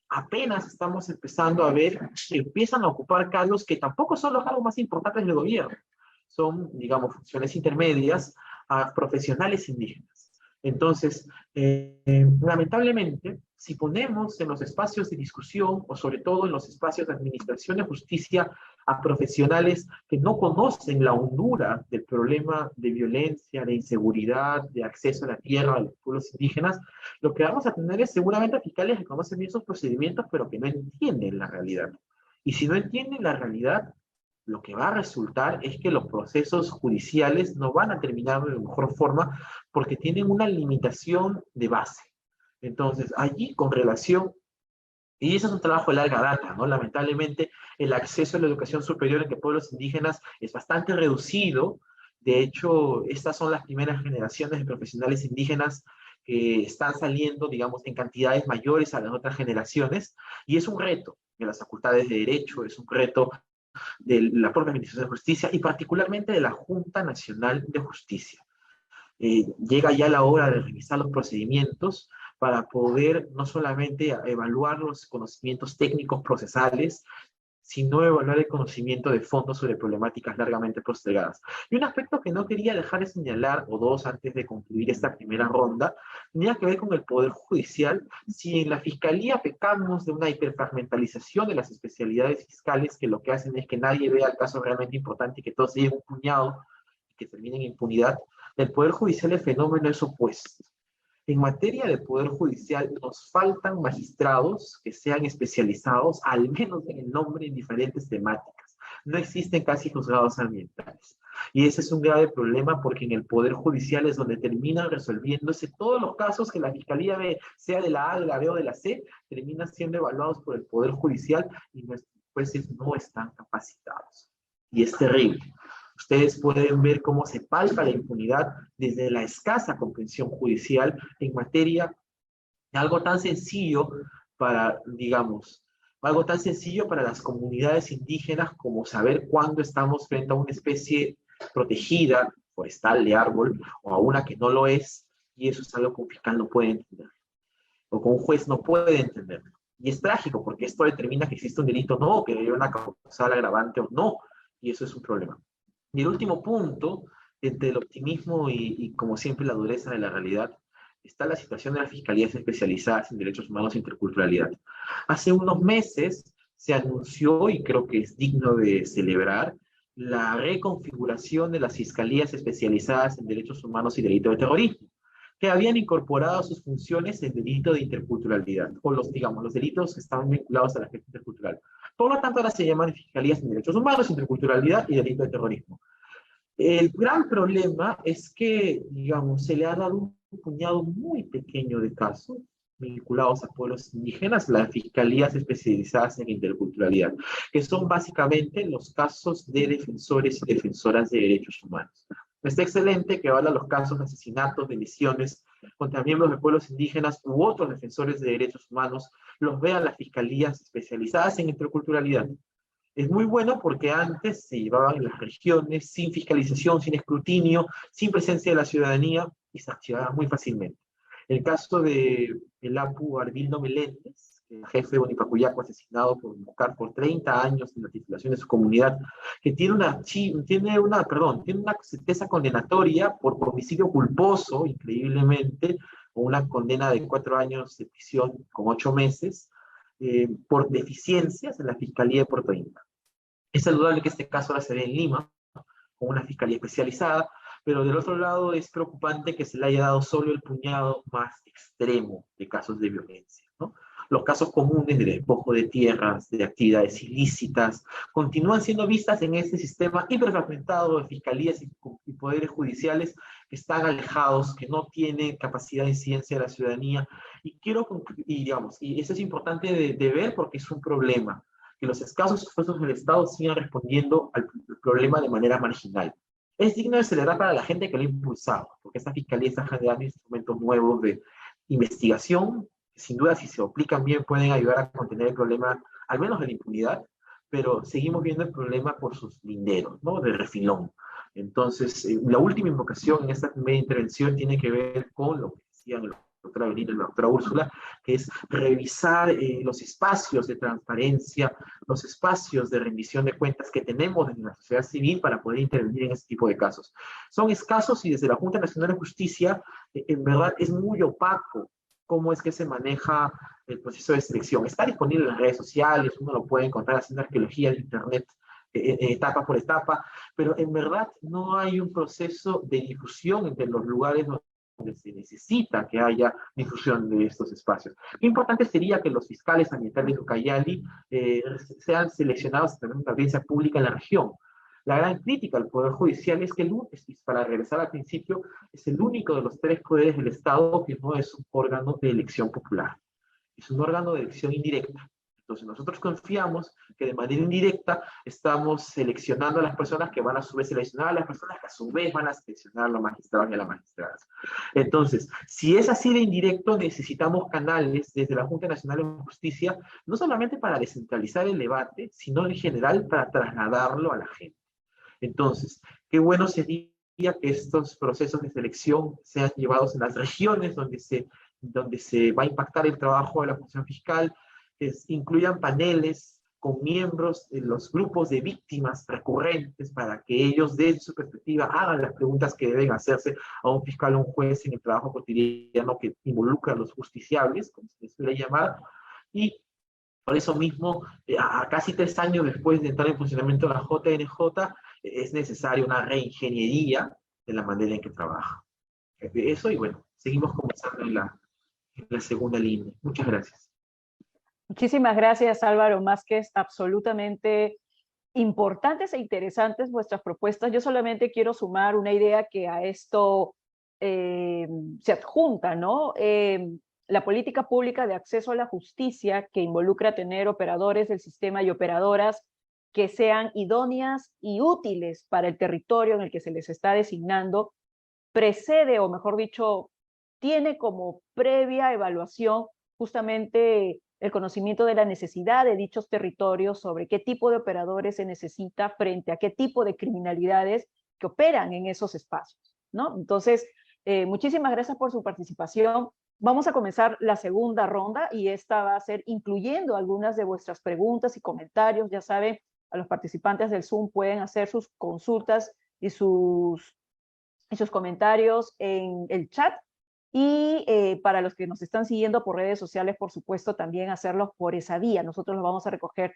apenas estamos empezando a ver que empiezan a ocupar cargos que tampoco son los cargos más importantes del gobierno. Son, digamos, funciones intermedias a profesionales indígenas. Entonces, lamentablemente, si ponemos en los espacios de discusión, o sobre todo en los espacios de administración de justicia, a profesionales que no conocen la hondura del problema de violencia, de inseguridad, de acceso a la tierra a los pueblos indígenas, lo que vamos a tener es seguramente fiscales que conocen bien esos procedimientos, pero que no entienden la realidad. Y si no entienden la realidad, lo que va a resultar es que los procesos judiciales no van a terminar de la mejor forma porque tienen una limitación de base. Entonces, allí con relación, y eso es un trabajo de larga data, ¿no? Lamentablemente, el acceso a la educación superior entre pueblos indígenas es bastante reducido. De hecho, estas son las primeras generaciones de profesionales indígenas que están saliendo, digamos, en cantidades mayores a las otras generaciones, y es un reto de las facultades de Derecho, es un reto de la propia Administración de Justicia y particularmente de la Junta Nacional de Justicia. Llega ya la hora de revisar los procedimientos para poder no solamente evaluar los conocimientos técnicos procesales, sino evaluar el conocimiento de fondo sobre problemáticas largamente postergadas. Y un aspecto que no quería dejar de señalar, o dos antes de concluir esta primera ronda, tenía que ver con el Poder Judicial. Si en la Fiscalía pecamos de una hiperfragmentalización de las especialidades fiscales, que lo que hacen es que nadie vea el caso realmente importante y que todos se lleven un puñado y que terminen en impunidad, del Poder Judicial el fenómeno es opuesto. En materia de Poder Judicial nos faltan magistrados que sean especializados, al menos en el nombre, en diferentes temáticas. No existen casi juzgados ambientales. Y ese es un grave problema porque en el Poder Judicial es donde terminan resolviéndose todos los casos que la Fiscalía ve, sea de la A, de la B o de la C, terminan siendo evaluados por el Poder Judicial y nuestros jueces no están capacitados. Y es terrible. Ustedes pueden ver cómo se palpa la impunidad desde la escasa comprensión judicial en materia de algo tan sencillo para, digamos, algo tan sencillo para las comunidades indígenas como saber cuándo estamos frente a una especie protegida, forestal, de árbol, o a una que no lo es, y eso es algo que un fiscal no puede entender, o que un juez no puede entender. Y es trágico, porque esto determina que existe un delito o no, que hay una causal agravante o no, y eso es un problema. Y el último punto, entre el optimismo y, como siempre, la dureza de la realidad, está la situación de las fiscalías especializadas en derechos humanos e interculturalidad. Hace unos meses se anunció, y creo que es digno de celebrar, la reconfiguración de las fiscalías especializadas en derechos humanos y delito de terrorismo, que habían incorporado sus funciones en delito de interculturalidad, o los delitos que estaban vinculados a la gestión intercultural. Por lo tanto, ahora se llaman fiscalías en derechos humanos, interculturalidad y delito de terrorismo. El gran problema es que, digamos, se le ha dado un puñado muy pequeño de casos vinculados a pueblos indígenas, las fiscalías especializadas en interculturalidad, que son básicamente los casos de defensores y defensoras de derechos humanos. Está excelente que ahora los casos de asesinatos, de lesiones contra miembros de pueblos indígenas u otros defensores de derechos humanos los vean las fiscalías especializadas en interculturalidad. Es muy bueno porque antes se llevaban en las regiones sin fiscalización, sin escrutinio, sin presencia de la ciudadanía y se archivaban muy fácilmente. El caso de el Apu Arvildo Meléndez, el jefe de Bonipacuyaco, asesinado por buscar por 30 años en la titulación de su comunidad, que tiene una sentencia condenatoria por homicidio culposo, increíblemente, o una condena de 4 años de prisión con 8 meses, por deficiencias en la Fiscalía de Puerto Inca. Es saludable que este caso ahora se dé en Lima, con una fiscalía especializada, pero del otro lado es preocupante que se le haya dado solo el puñado más extremo de casos de violencia, ¿no? Los casos comunes de despojo de tierras, de actividades ilícitas, continúan siendo vistas en este sistema hiperfragmentado de fiscalías y poderes judiciales que están alejados, que no tienen capacidad de incidencia de la ciudadanía. Y eso es importante de ver porque es un problema, que los escasos esfuerzos del Estado sigan respondiendo al problema de manera marginal. Es digno de celebrar para la gente que lo ha impulsado, porque esta fiscalía está generando instrumentos nuevos de investigación, que sin duda si se aplican bien pueden ayudar a contener el problema, al menos de la impunidad, pero seguimos viendo el problema por sus linderos, ¿no? De refilón. Entonces, la última invocación en esta primera intervención tiene que ver con lo que decían la doctora Avelino y la doctora Úrsula, que es revisar los espacios de transparencia, los espacios de rendición de cuentas que tenemos en la sociedad civil para poder intervenir en este tipo de casos. Son escasos y desde la Junta Nacional de Justicia, en verdad es muy opaco cómo es que se maneja el proceso de selección. Está disponible en las redes sociales, uno lo puede encontrar haciendo arqueología de internet etapa por etapa, pero en verdad no hay un proceso de difusión entre los lugares donde se necesita que haya difusión de estos espacios. Qué importante sería que los fiscales ambientales de Ucayali sean seleccionados a tener una audiencia pública en la región. La gran crítica al Poder Judicial es que para regresar al principio, es el único de los tres poderes del Estado que no es un órgano de elección popular. Es un órgano de elección indirecta. Entonces nosotros confiamos que de manera indirecta estamos seleccionando a las personas que van a su vez seleccionar a las personas que a su vez van a seleccionar a los magistrados y a las magistradas. Entonces, si es así de indirecto, necesitamos canales desde la Junta Nacional de Justicia, no solamente para descentralizar el debate, sino en general para trasladarlo a la gente. Entonces, qué bueno sería que estos procesos de selección sean llevados en las regiones donde se va a impactar el trabajo de la función fiscal, que incluyan paneles con miembros de los grupos de víctimas recurrentes para que ellos desde su perspectiva hagan las preguntas que deben hacerse a un fiscal o un juez en el trabajo cotidiano que involucra a los justiciables, como se suele llamar, y por eso mismo, a casi 3 años después de entrar en funcionamiento la JNJ, es necesaria una reingeniería de la manera en que trabaja. Eso, y bueno, seguimos conversando en la segunda línea. Muchas gracias. Muchísimas gracias, Álvaro Másquez. Absolutamente importantes e interesantes vuestras propuestas. Yo solamente quiero sumar una idea que a esto se adjunta, ¿no? La política pública de acceso a la justicia que involucra tener operadores del sistema y operadoras que sean idóneas y útiles para el territorio en el que se les está designando, precede, o mejor dicho, tiene como previa evaluación justamente el conocimiento de la necesidad de dichos territorios sobre qué tipo de operadores se necesita frente a qué tipo de criminalidades que operan en esos espacios, ¿no? Entonces, muchísimas gracias por su participación. Vamos a comenzar la segunda ronda y esta va a ser incluyendo algunas de vuestras preguntas y comentarios. Ya saben, a los participantes del Zoom pueden hacer sus consultas y sus comentarios en el chat. Y para los que nos están siguiendo por redes sociales, por supuesto, también hacerlo por esa vía. Nosotros lo vamos a recoger.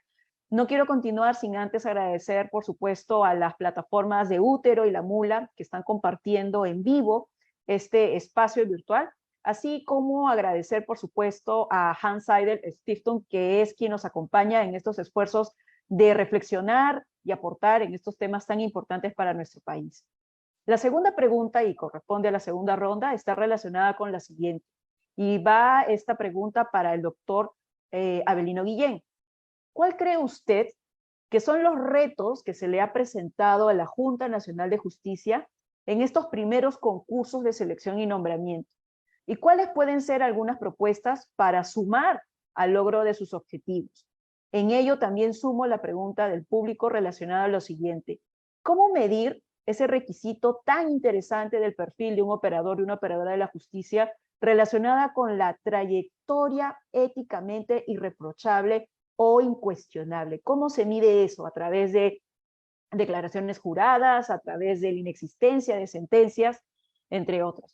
No quiero continuar sin antes agradecer, por supuesto, a las plataformas de Útero y La Mula que están compartiendo en vivo este espacio virtual, así como agradecer, por supuesto, a Hans Seidel Stiftung, que es quien nos acompaña en estos esfuerzos de reflexionar y aportar en estos temas tan importantes para nuestro país. La segunda pregunta, y corresponde a la segunda ronda, está relacionada con la siguiente. Y va esta pregunta para el doctor Avelino Guillén. ¿Cuál cree usted que son los retos que se le ha presentado a la Junta Nacional de Justicia en estos primeros concursos de selección y nombramiento? ¿Y cuáles pueden ser algunas propuestas para sumar al logro de sus objetivos? En ello también sumo la pregunta del público relacionada a lo siguiente. ¿Cómo medir ese requisito tan interesante del perfil de un operador y una operadora de la justicia relacionada con la trayectoria éticamente irreprochable o incuestionable? ¿Cómo se mide eso? ¿A través de declaraciones juradas, a través de la inexistencia de sentencias, entre otros?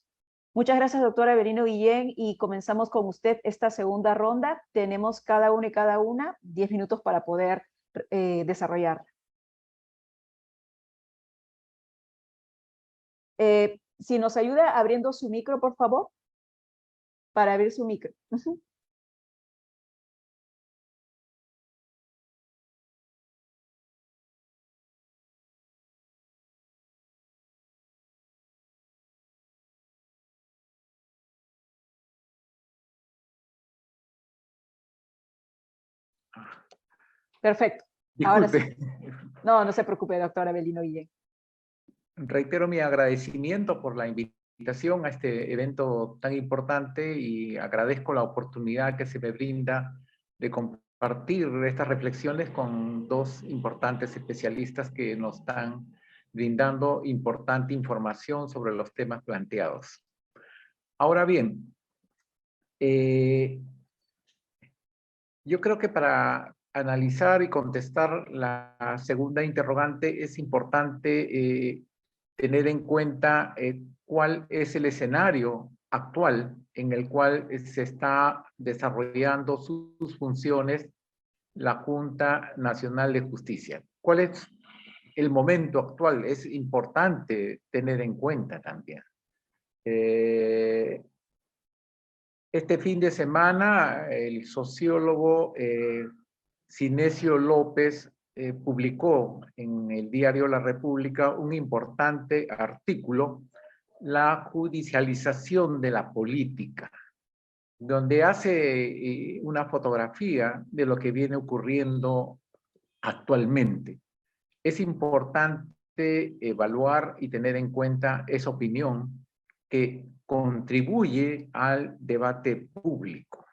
Muchas gracias, doctora Avelino Guillén, y comenzamos con usted esta segunda ronda. Tenemos cada uno y cada una 10 minutos para poder desarrollarla. Si nos ayuda abriendo su micro, por favor, para abrir su micro. Perfecto. Ahora sí. Disculpe. No se preocupe, doctor Avelino Guillén. Reitero mi agradecimiento por la invitación a este evento tan importante y agradezco la oportunidad que se me brinda de compartir estas reflexiones con dos importantes especialistas que nos están brindando importante información sobre los temas planteados. Ahora bien, yo creo que para analizar y contestar la segunda interrogante es importante tener en cuenta cuál es el escenario actual en el cual se está desarrollando sus funciones la Junta Nacional de Justicia. ¿Cuál es el momento actual? Es importante tener en cuenta también. Este fin de semana, el sociólogo Sinesio López publicó en el diario La República un importante artículo, La judicialización de la política, donde hace una fotografía de lo que viene ocurriendo actualmente. Es importante evaluar y tener en cuenta esa opinión que contribuye al debate público.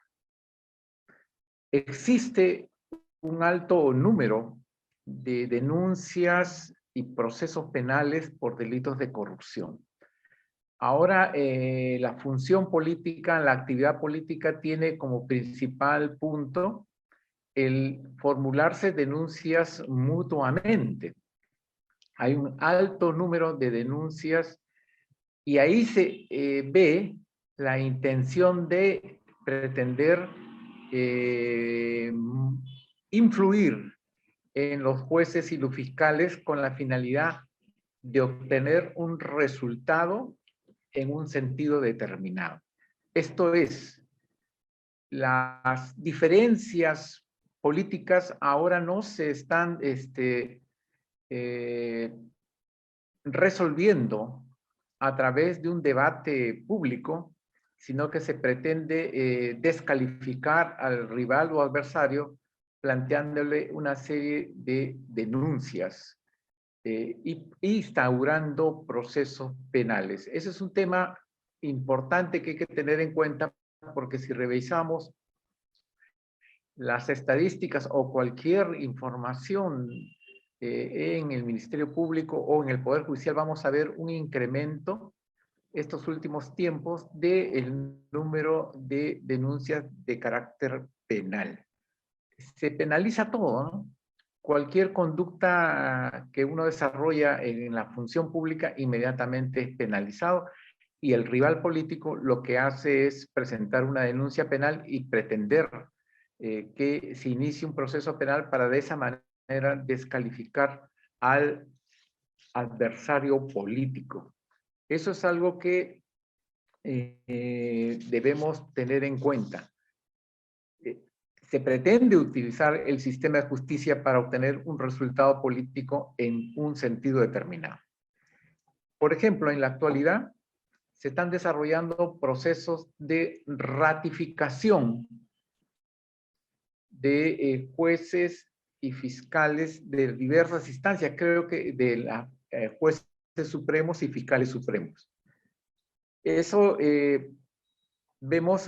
Existe un alto número de denuncias y procesos penales por delitos de corrupción. Ahora, la función política, la actividad política tiene como principal punto el formularse denuncias mutuamente. Hay un alto número de denuncias y ahí se ve la intención de pretender influir en los jueces y los fiscales con la finalidad de obtener un resultado en un sentido determinado. Esto es, las diferencias políticas ahora no se están resolviendo a través de un debate público, sino que se pretende descalificar al rival o adversario planteándole una serie de denuncias y instaurando procesos penales. Ese es un tema importante que hay que tener en cuenta porque si revisamos las estadísticas o cualquier información en el Ministerio Público o en el Poder Judicial, vamos a ver un incremento estos últimos tiempos del número de denuncias de carácter penal. Se penaliza todo, ¿no? Cualquier conducta que uno desarrolla en la función pública inmediatamente es penalizado y el rival político lo que hace es presentar una denuncia penal y pretender que se inicie un proceso penal para de esa manera descalificar al adversario político. Eso es algo que debemos tener en cuenta. Se pretende utilizar el sistema de justicia para obtener un resultado político en un sentido determinado. Por ejemplo, en la actualidad se están desarrollando procesos de ratificación de jueces y fiscales de diversas instancias, creo que de la jueces supremos y fiscales supremos. Eso vemos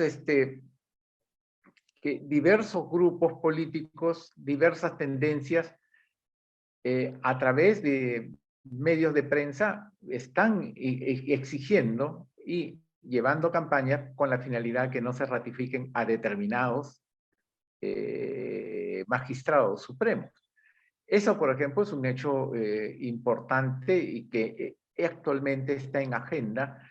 que diversos grupos políticos, diversas tendencias, a través de medios de prensa, están exigiendo y llevando campañas con la finalidad que no se ratifiquen a determinados magistrados supremos. Eso, por ejemplo, es un hecho importante y que actualmente está en agenda.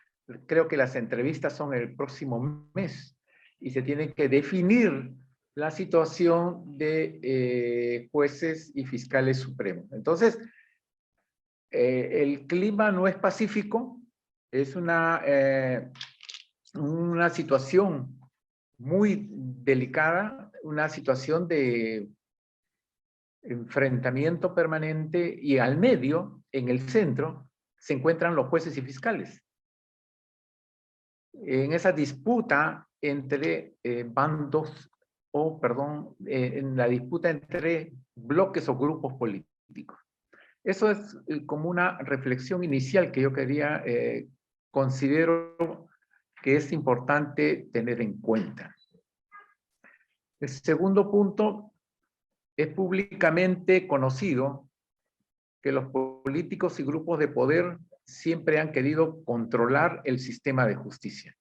Creo que las entrevistas son el próximo mes y se tiene que definir la situación de jueces y fiscales supremos. Entonces, el clima no es pacífico, es una situación muy delicada, una situación de enfrentamiento permanente y al medio, en el centro, se encuentran los jueces y fiscales. En esa disputa entre bandos en la disputa entre bloques o grupos políticos. Eso es como una reflexión inicial que yo quería, considero que es importante tener en cuenta. El segundo punto, es públicamente conocido que los políticos y grupos de poder siempre han querido controlar el sistema de justicia.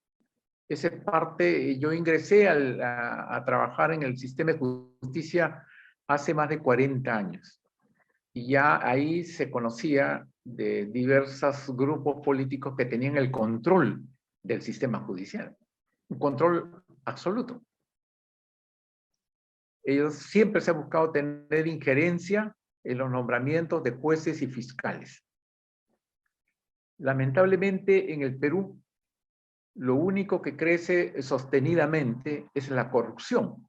Esa parte, yo ingresé a trabajar en el sistema de justicia hace más de 40 años. Y ya ahí se conocía de diversos grupos políticos que tenían el control del sistema judicial. Un control absoluto. Ellos siempre se han buscado tener injerencia en los nombramientos de jueces y fiscales. Lamentablemente, en el Perú, lo único que crece sostenidamente es la corrupción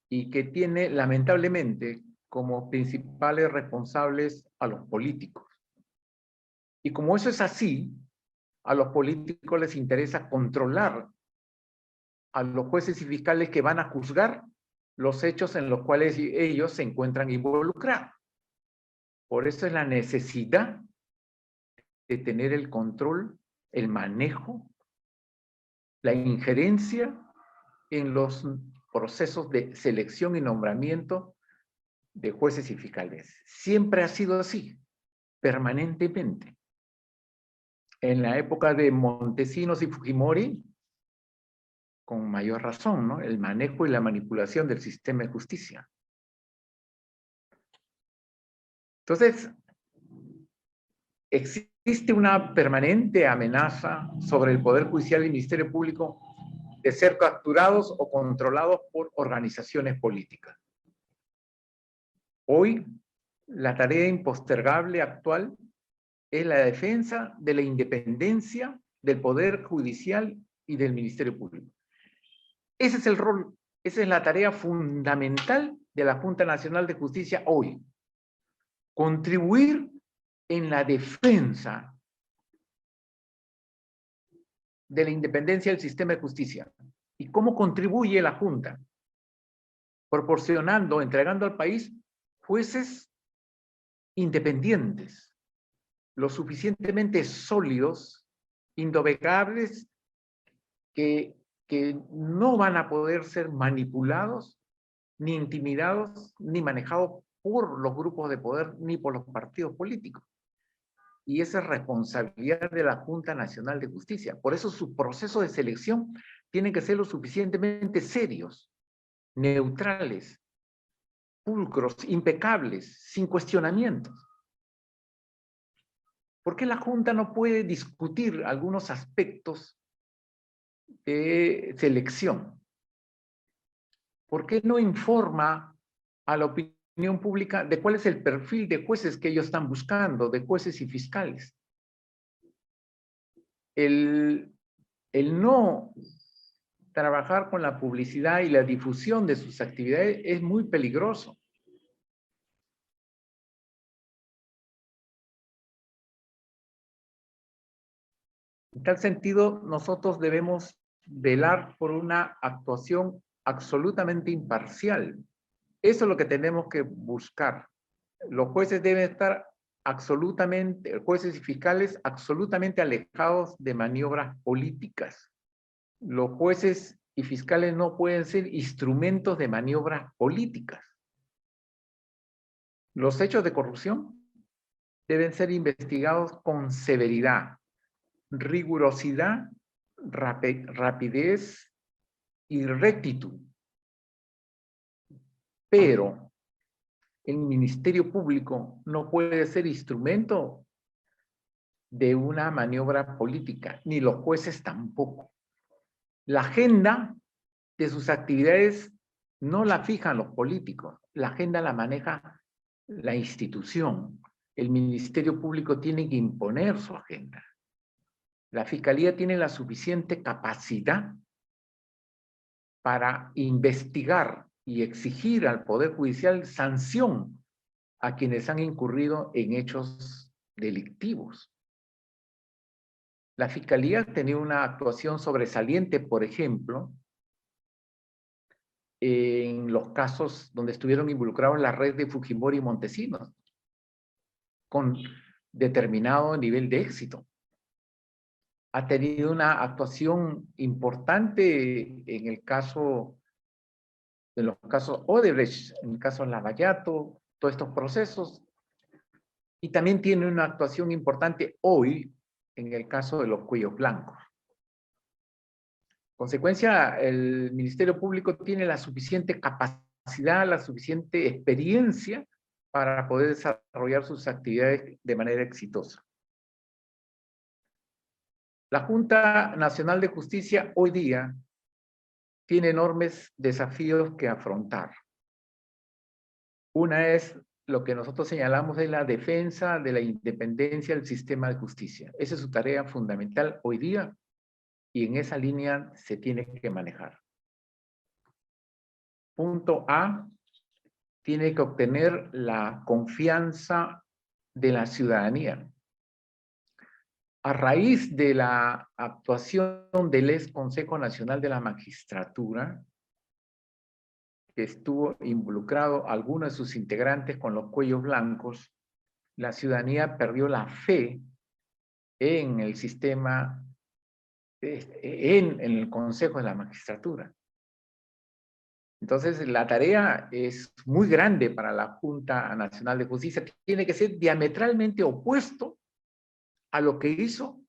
y que tiene, lamentablemente, como principales responsables a los políticos. Y como eso es así, a los políticos les interesa controlar a los jueces y fiscales que van a juzgar los hechos en los cuales ellos se encuentran involucrados. Por eso es la necesidad de tener el control, el manejo, la injerencia en los procesos de selección y nombramiento de jueces y fiscales. Siempre ha sido así, permanentemente. En la época de Montesinos y Fujimori, con mayor razón, ¿no? El manejo y la manipulación del sistema de justicia. Entonces, existe una permanente amenaza sobre el Poder Judicial y el Ministerio Público de ser capturados o controlados por organizaciones políticas. Hoy, la tarea impostergable actual es la defensa de la independencia del Poder Judicial y del Ministerio Público. Ese es el rol, esa es la tarea fundamental de la Junta Nacional de Justicia hoy. Contribuir en la defensa de la independencia del sistema de justicia. ¿Y cómo contribuye la Junta? Proporcionando, entregando al país jueces independientes, lo suficientemente sólidos, indoblegables, que no van a poder ser manipulados, ni intimidados, ni manejados por los grupos de poder, ni por los partidos políticos. Y esa es responsabilidad de la Junta Nacional de Justicia. Por eso sus procesos de selección tienen que ser lo suficientemente serios, neutrales, pulcros, impecables, sin cuestionamientos. ¿Por qué la Junta no puede discutir algunos aspectos de selección? ¿Por qué no informa a la opinión pública de cuál es el perfil de jueces que ellos están buscando, de jueces y fiscales? El no trabajar con la publicidad y la difusión de sus actividades es muy peligroso. En tal sentido, nosotros debemos velar por una actuación absolutamente imparcial. Eso es lo que tenemos que buscar. Los jueces deben estar absolutamente, jueces y fiscales absolutamente alejados de maniobras políticas. Los jueces y fiscales no pueden ser instrumentos de maniobras políticas. Los hechos de corrupción deben ser investigados con severidad, rigurosidad, rapidez y rectitud. Pero el Ministerio Público no puede ser instrumento de una maniobra política, ni los jueces tampoco. La agenda de sus actividades no la fijan los políticos, la agenda la maneja la institución. El Ministerio Público tiene que imponer su agenda. La Fiscalía tiene la suficiente capacidad para investigar y exigir al Poder Judicial sanción a quienes han incurrido en hechos delictivos. La Fiscalía tenía una actuación sobresaliente, por ejemplo, en los casos donde estuvieron involucrados la red de Fujimori y Montesinos, con determinado nivel de éxito. Ha tenido una actuación importante en el caso, en los casos Odebrecht, en el caso Lavallato, todos estos procesos, y también tiene una actuación importante hoy en el caso de los cuellos blancos. Consecuencia, el Ministerio Público tiene la suficiente capacidad, la suficiente experiencia para poder desarrollar sus actividades de manera exitosa. La Junta Nacional de Justicia hoy día tiene enormes desafíos que afrontar. Una es lo que nosotros señalamos de la defensa de la independencia del sistema de justicia. Esa es su tarea fundamental hoy día y en esa línea se tiene que manejar. Punto A, tiene que obtener la confianza de la ciudadanía. A raíz de la actuación del ex Consejo Nacional de la Magistratura, que estuvo involucrado algunos de sus integrantes con los cuellos blancos, la ciudadanía perdió la fe en el sistema, en el Consejo de la Magistratura. Entonces, la tarea es muy grande para la Junta Nacional de Justicia. Tiene que ser diametralmente opuesto a lo que hizo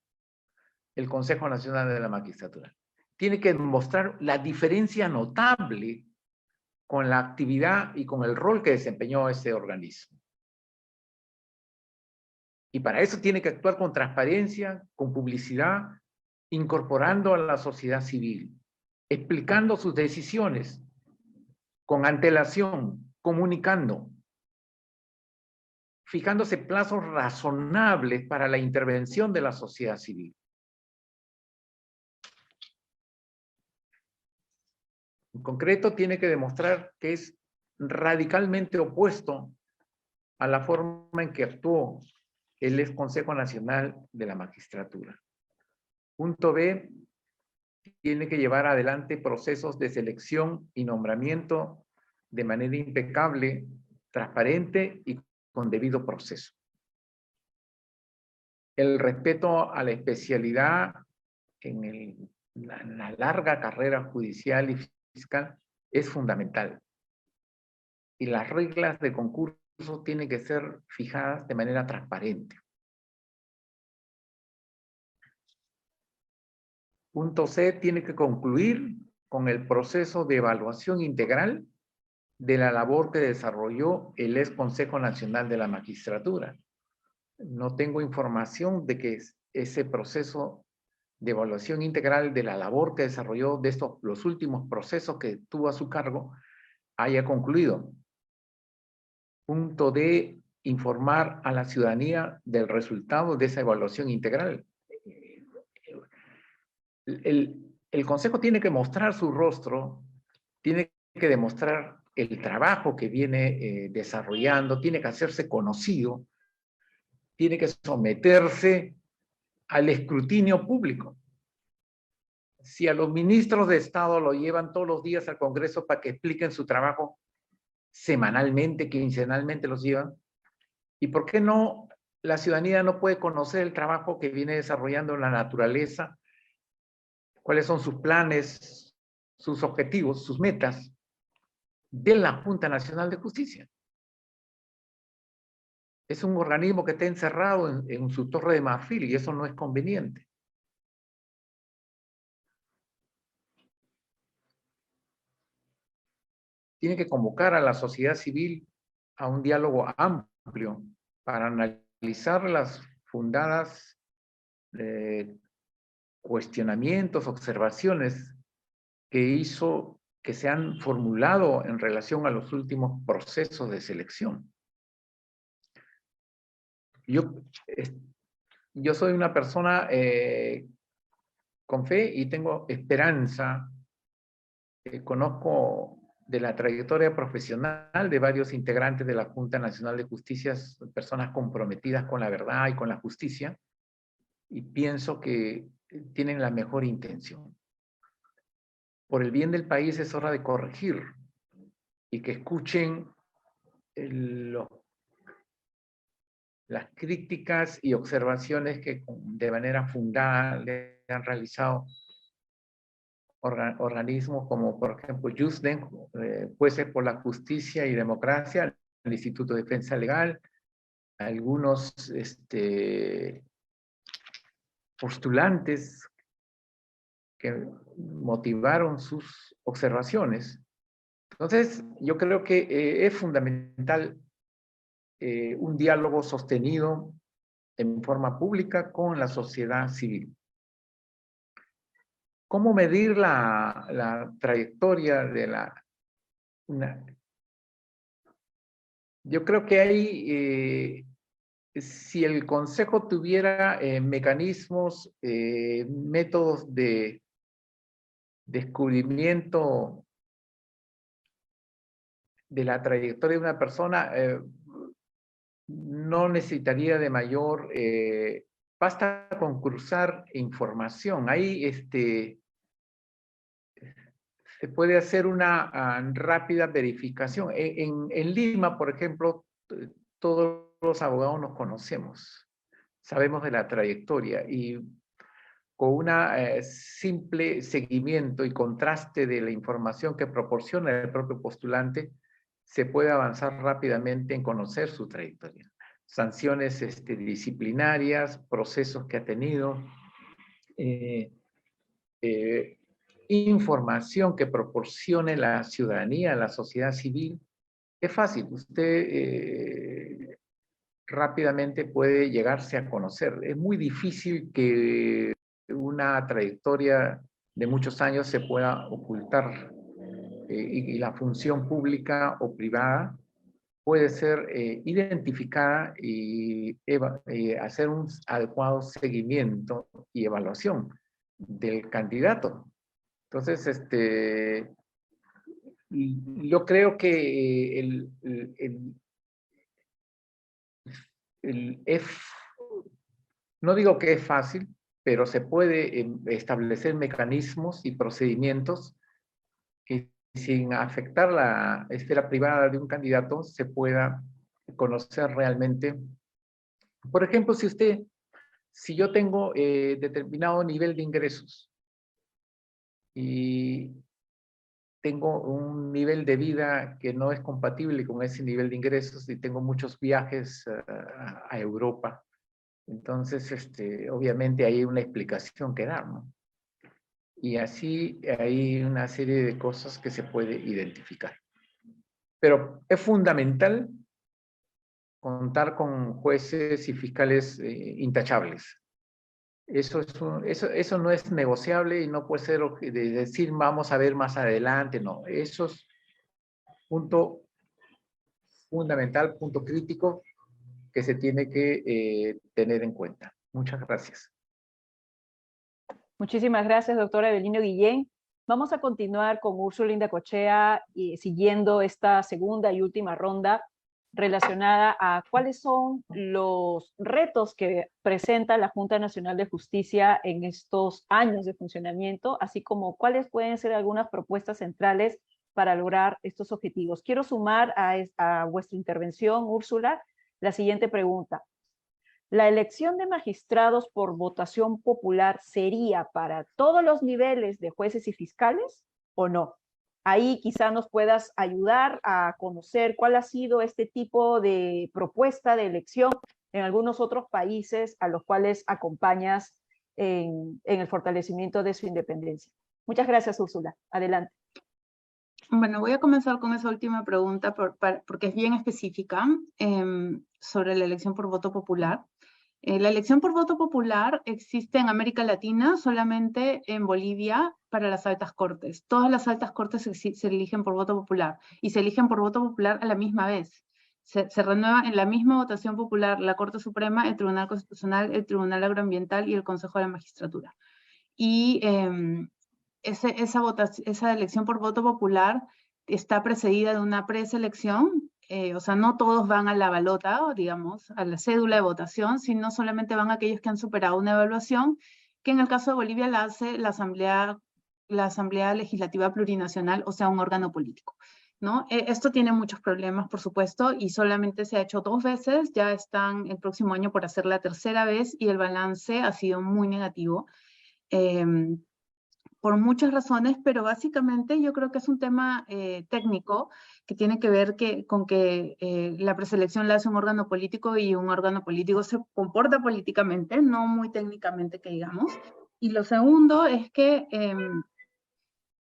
el Consejo Nacional de la Magistratura. Tiene que mostrar la diferencia notable con la actividad y con el rol que desempeñó ese organismo. Y para eso tiene que actuar con transparencia, con publicidad, incorporando a la sociedad civil, explicando sus decisiones, con antelación, comunicando, fijándose plazos razonables para la intervención de la sociedad civil. En concreto, tiene que demostrar que es radicalmente opuesto a la forma en que actuó el ex Consejo Nacional de la Magistratura. Punto B, tiene que llevar adelante procesos de selección y nombramiento de manera impecable, transparente y con debido proceso. El respeto a la especialidad en la larga carrera judicial y fiscal es fundamental. Y las reglas de concurso tienen que ser fijadas de manera transparente. Punto C, tiene que concluir con el proceso de evaluación integral de la labor que desarrolló el ex Consejo Nacional de la Magistratura. No tengo información de que ese proceso de evaluación integral de la labor que desarrolló de los últimos procesos que tuvo a su cargo haya concluido. Punto D, informar a la ciudadanía del resultado de esa evaluación integral. El Consejo tiene que mostrar su rostro, tiene que demostrar el trabajo que viene desarrollando, tiene que hacerse conocido, tiene que someterse al escrutinio público. Si a los ministros de Estado lo llevan todos los días al Congreso para que expliquen su trabajo, semanalmente, quincenalmente los llevan, ¿y por qué no la ciudadanía no puede conocer el trabajo que viene desarrollando la naturaleza? ¿Cuáles son sus planes, sus objetivos, sus metas de la Junta Nacional de Justicia? Es un organismo que está encerrado en su torre de marfil y eso no es conveniente. Tiene que convocar a la sociedad civil a un diálogo amplio para analizar las fundadas cuestionamientos, observaciones que se han formulado en relación a los últimos procesos de selección. Yo soy una persona con fe y tengo esperanza. Conozco de la trayectoria profesional de varios integrantes de la Junta Nacional de Justicia, personas comprometidas con la verdad y con la justicia, y pienso que tienen la mejor intención. por el bien del país es hora de corregir y que escuchen las críticas y observaciones que de manera fundada le han realizado organismos como, por ejemplo, JUSDEM, Jueces por la Justicia y Democracia, el Instituto de Defensa Legal, algunos postulantes que motivaron sus observaciones. Entonces, yo creo que es fundamental un diálogo sostenido en forma pública con la sociedad civil. ¿Cómo medir la trayectoria de yo creo que hay, si el Consejo tuviera mecanismos, métodos de descubrimiento de la trayectoria de una persona, no necesitaría de mayor, basta con cruzar información. Ahí se puede hacer una rápida verificación. En Lima, por ejemplo, todos los abogados nos conocemos, sabemos de la trayectoria y con una simple seguimiento y contraste de la información que proporciona el propio postulante, se puede avanzar rápidamente en conocer su trayectoria. Sanciones disciplinarias, procesos que ha tenido, información que proporcione la ciudadanía, la sociedad civil. Es fácil, usted rápidamente puede llegarse a conocer. Es muy difícil que una trayectoria de muchos años se pueda ocultar y la función pública o privada puede ser identificada y hacer un adecuado seguimiento y evaluación del candidato. Entonces, yo creo que no digo que es fácil, pero se puede establecer mecanismos y procedimientos que sin afectar la esfera privada de un candidato se pueda conocer realmente. Por ejemplo, si yo tengo determinado nivel de ingresos y tengo un nivel de vida que no es compatible con ese nivel de ingresos y tengo muchos viajes a Europa, entonces obviamente hay una explicación que dar, ¿no? Y así hay una serie de cosas que se puede identificar. Pero es fundamental contar con jueces y fiscales intachables. Eso no es negociable y no puede ser de decir vamos a ver más adelante, no. Eso es punto fundamental, punto crítico que se tiene que tener en cuenta. Muchas gracias. Muchísimas gracias, doctora Avelino Guillén. Vamos a continuar con Úrsula Indacochea siguiendo esta segunda y última ronda relacionada a cuáles son los retos que presenta la Junta Nacional de Justicia en estos años de funcionamiento, así como cuáles pueden ser algunas propuestas centrales para lograr estos objetivos. Quiero sumar a vuestra intervención, Úrsula, la siguiente pregunta. ¿La elección de magistrados por votación popular sería para todos los niveles de jueces y fiscales o no? Ahí quizá nos puedas ayudar a conocer cuál ha sido este tipo de propuesta de elección en algunos otros países a los cuales acompañas en el fortalecimiento de su independencia. Muchas gracias, Úrsula. Adelante. Bueno, voy a comenzar con esa última pregunta porque es bien específica sobre la elección por voto popular. La elección por voto popular existe en América Latina solamente en Bolivia para las altas cortes. Todas las altas cortes se eligen por voto popular y se eligen por voto popular a la misma vez. Se renueva en la misma votación popular la Corte Suprema, el Tribunal Constitucional, el Tribunal Agroambiental y el Consejo de la Magistratura. Y esa elección por voto popular está precedida de una preselección, o sea, no todos van a la balota, digamos, a la cédula de votación, sino solamente van aquellos que han superado una evaluación, que en el caso de Bolivia la hace la Asamblea la Asamblea Legislativa Plurinacional, o sea, un órgano político, ¿no? Esto tiene muchos problemas, por supuesto, y solamente se ha hecho 2 veces, ya están el próximo año por hacer la 3ª vez, y el balance ha sido muy negativo. Por muchas razones, pero básicamente yo creo que es un tema técnico que tiene que ver con que la preselección la hace un órgano político y un órgano político se comporta políticamente, no muy técnicamente que digamos. Y lo segundo es que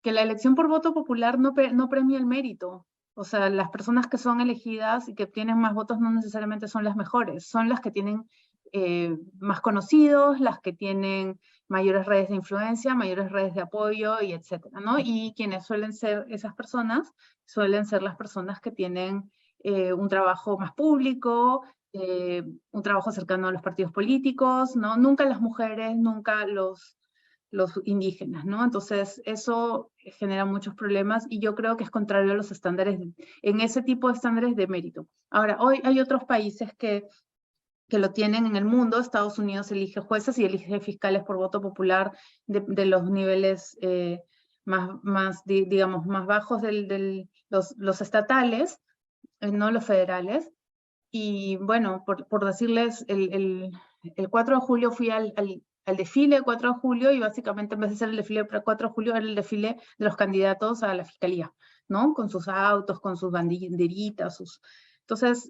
la elección por voto popular no premia el mérito. O sea, las personas que son elegidas y que tienen más votos no necesariamente son las mejores, son las que tienen más conocidos, las que tienen mayores redes de influencia, mayores redes de apoyo, y etcétera, ¿no? Y quienes suelen ser esas personas, suelen ser las personas que tienen un trabajo más público, un trabajo cercano a los partidos políticos, ¿no? Nunca las mujeres, nunca los indígenas, ¿no? Entonces, eso genera muchos problemas y yo creo que es contrario a los estándares, en ese tipo de estándares de mérito. Ahora, hoy hay otros países que lo tienen en el mundo. Estados Unidos elige jueces y elige fiscales por voto popular de los niveles digamos, más bajos de los estatales, no los federales. Y bueno, por decirles, el 4 de julio fui al desfile 4 de julio y básicamente en vez de ser el desfile para 4 de julio era el desfile de los candidatos a la fiscalía, ¿no? Con sus autos, con sus banderitas, Entonces,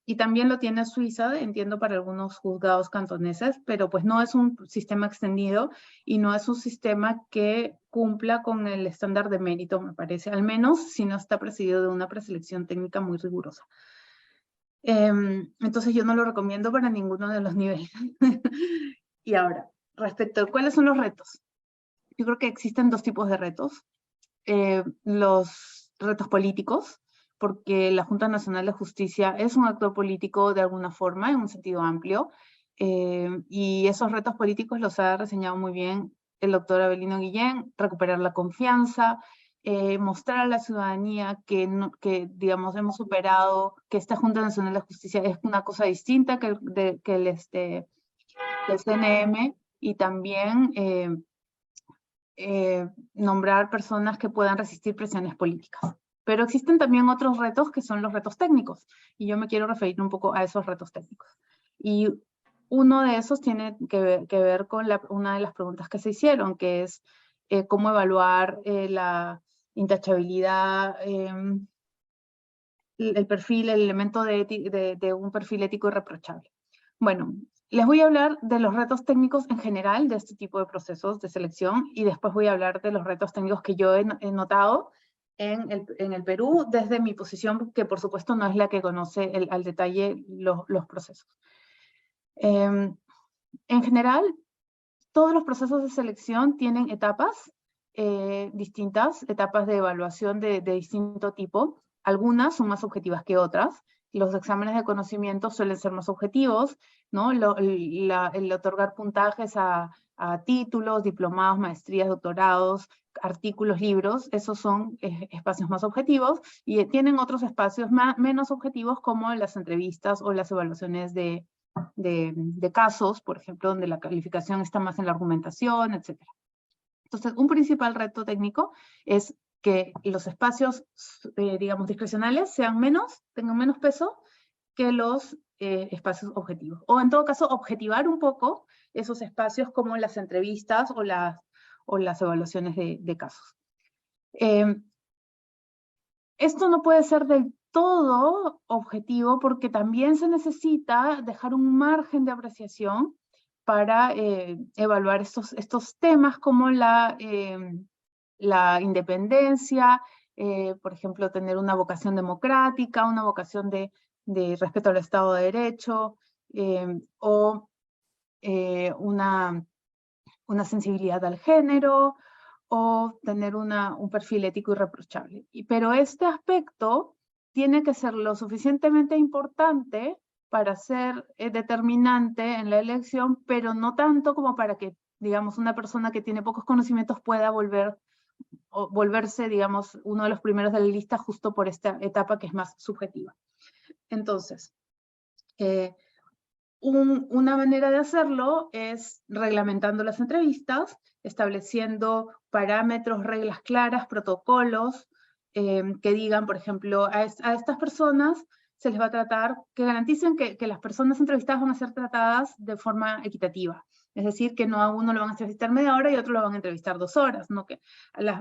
y también lo tiene Suiza, entiendo, para algunos juzgados cantoneses, pero pues no es un sistema extendido y no es un sistema que cumpla con el estándar de mérito, me parece, al menos si no está presidido de una preselección técnica muy rigurosa. Entonces yo no lo recomiendo para ninguno de los niveles. Y ahora, respecto a cuáles son los retos. Yo creo que existen 2 tipos de retos. Los retos políticos, porque la Junta Nacional de Justicia es un actor político de alguna forma, en un sentido amplio, y esos retos políticos los ha reseñado muy bien el doctor Avelino Guillén: recuperar la confianza, mostrar a la ciudadanía que digamos, hemos superado, que esta Junta Nacional de Justicia es una cosa distinta que el CNM, y también nombrar personas que puedan resistir presiones políticas. Pero existen también otros retos que son los retos técnicos, y yo me quiero referir un poco a esos retos técnicos. Y uno de esos tiene que ver con una de las preguntas que se hicieron, que es cómo evaluar la intachabilidad, el perfil, el elemento de un perfil ético irreprochable. Bueno, les voy a hablar de los retos técnicos en general de este tipo de procesos de selección, y después voy a hablar de los retos técnicos que yo he notado en el Perú, desde mi posición, que por supuesto no es la que conoce al detalle los procesos. En general, todos los procesos de selección tienen etapas distintas, etapas de evaluación de distinto tipo. Algunas son más objetivas que otras. Los exámenes de conocimiento suelen ser más objetivos, ¿no? El otorgar puntajes a títulos, diplomados, maestrías, doctorados, artículos, libros, esos son espacios más objetivos, y tienen otros espacios menos objetivos, como las entrevistas o las evaluaciones de casos, por ejemplo, donde la calificación está más en la argumentación, etc. Entonces, un principal reto técnico es que los espacios, digamos, discrecionales tengan menos peso que los espacios objetivos. O en todo caso, objetivar un poco esos espacios, como las entrevistas o las evaluaciones de casos. Esto no puede ser del todo objetivo, porque también se necesita dejar un margen de apreciación para evaluar estos temas, como la independencia, por ejemplo, tener una vocación democrática, una vocación de respeto al Estado de Derecho, o una sensibilidad al género, o tener un perfil ético irreprochable. Pero este aspecto tiene que ser lo suficientemente importante para ser determinante en la elección, pero no tanto como para que, digamos, una persona que tiene pocos conocimientos pueda volverse, digamos, uno de los primeros de la lista, justo por esta etapa que es más subjetiva. Entonces, Una manera de hacerlo es reglamentando las entrevistas, estableciendo parámetros, reglas claras, protocolos, que digan, por ejemplo, a estas personas se les va a tratar, que garanticen que las personas entrevistadas van a ser tratadas de forma equitativa. Es decir, que no a uno lo van a entrevistar media hora y a otro lo van a entrevistar 2 horas, ¿no?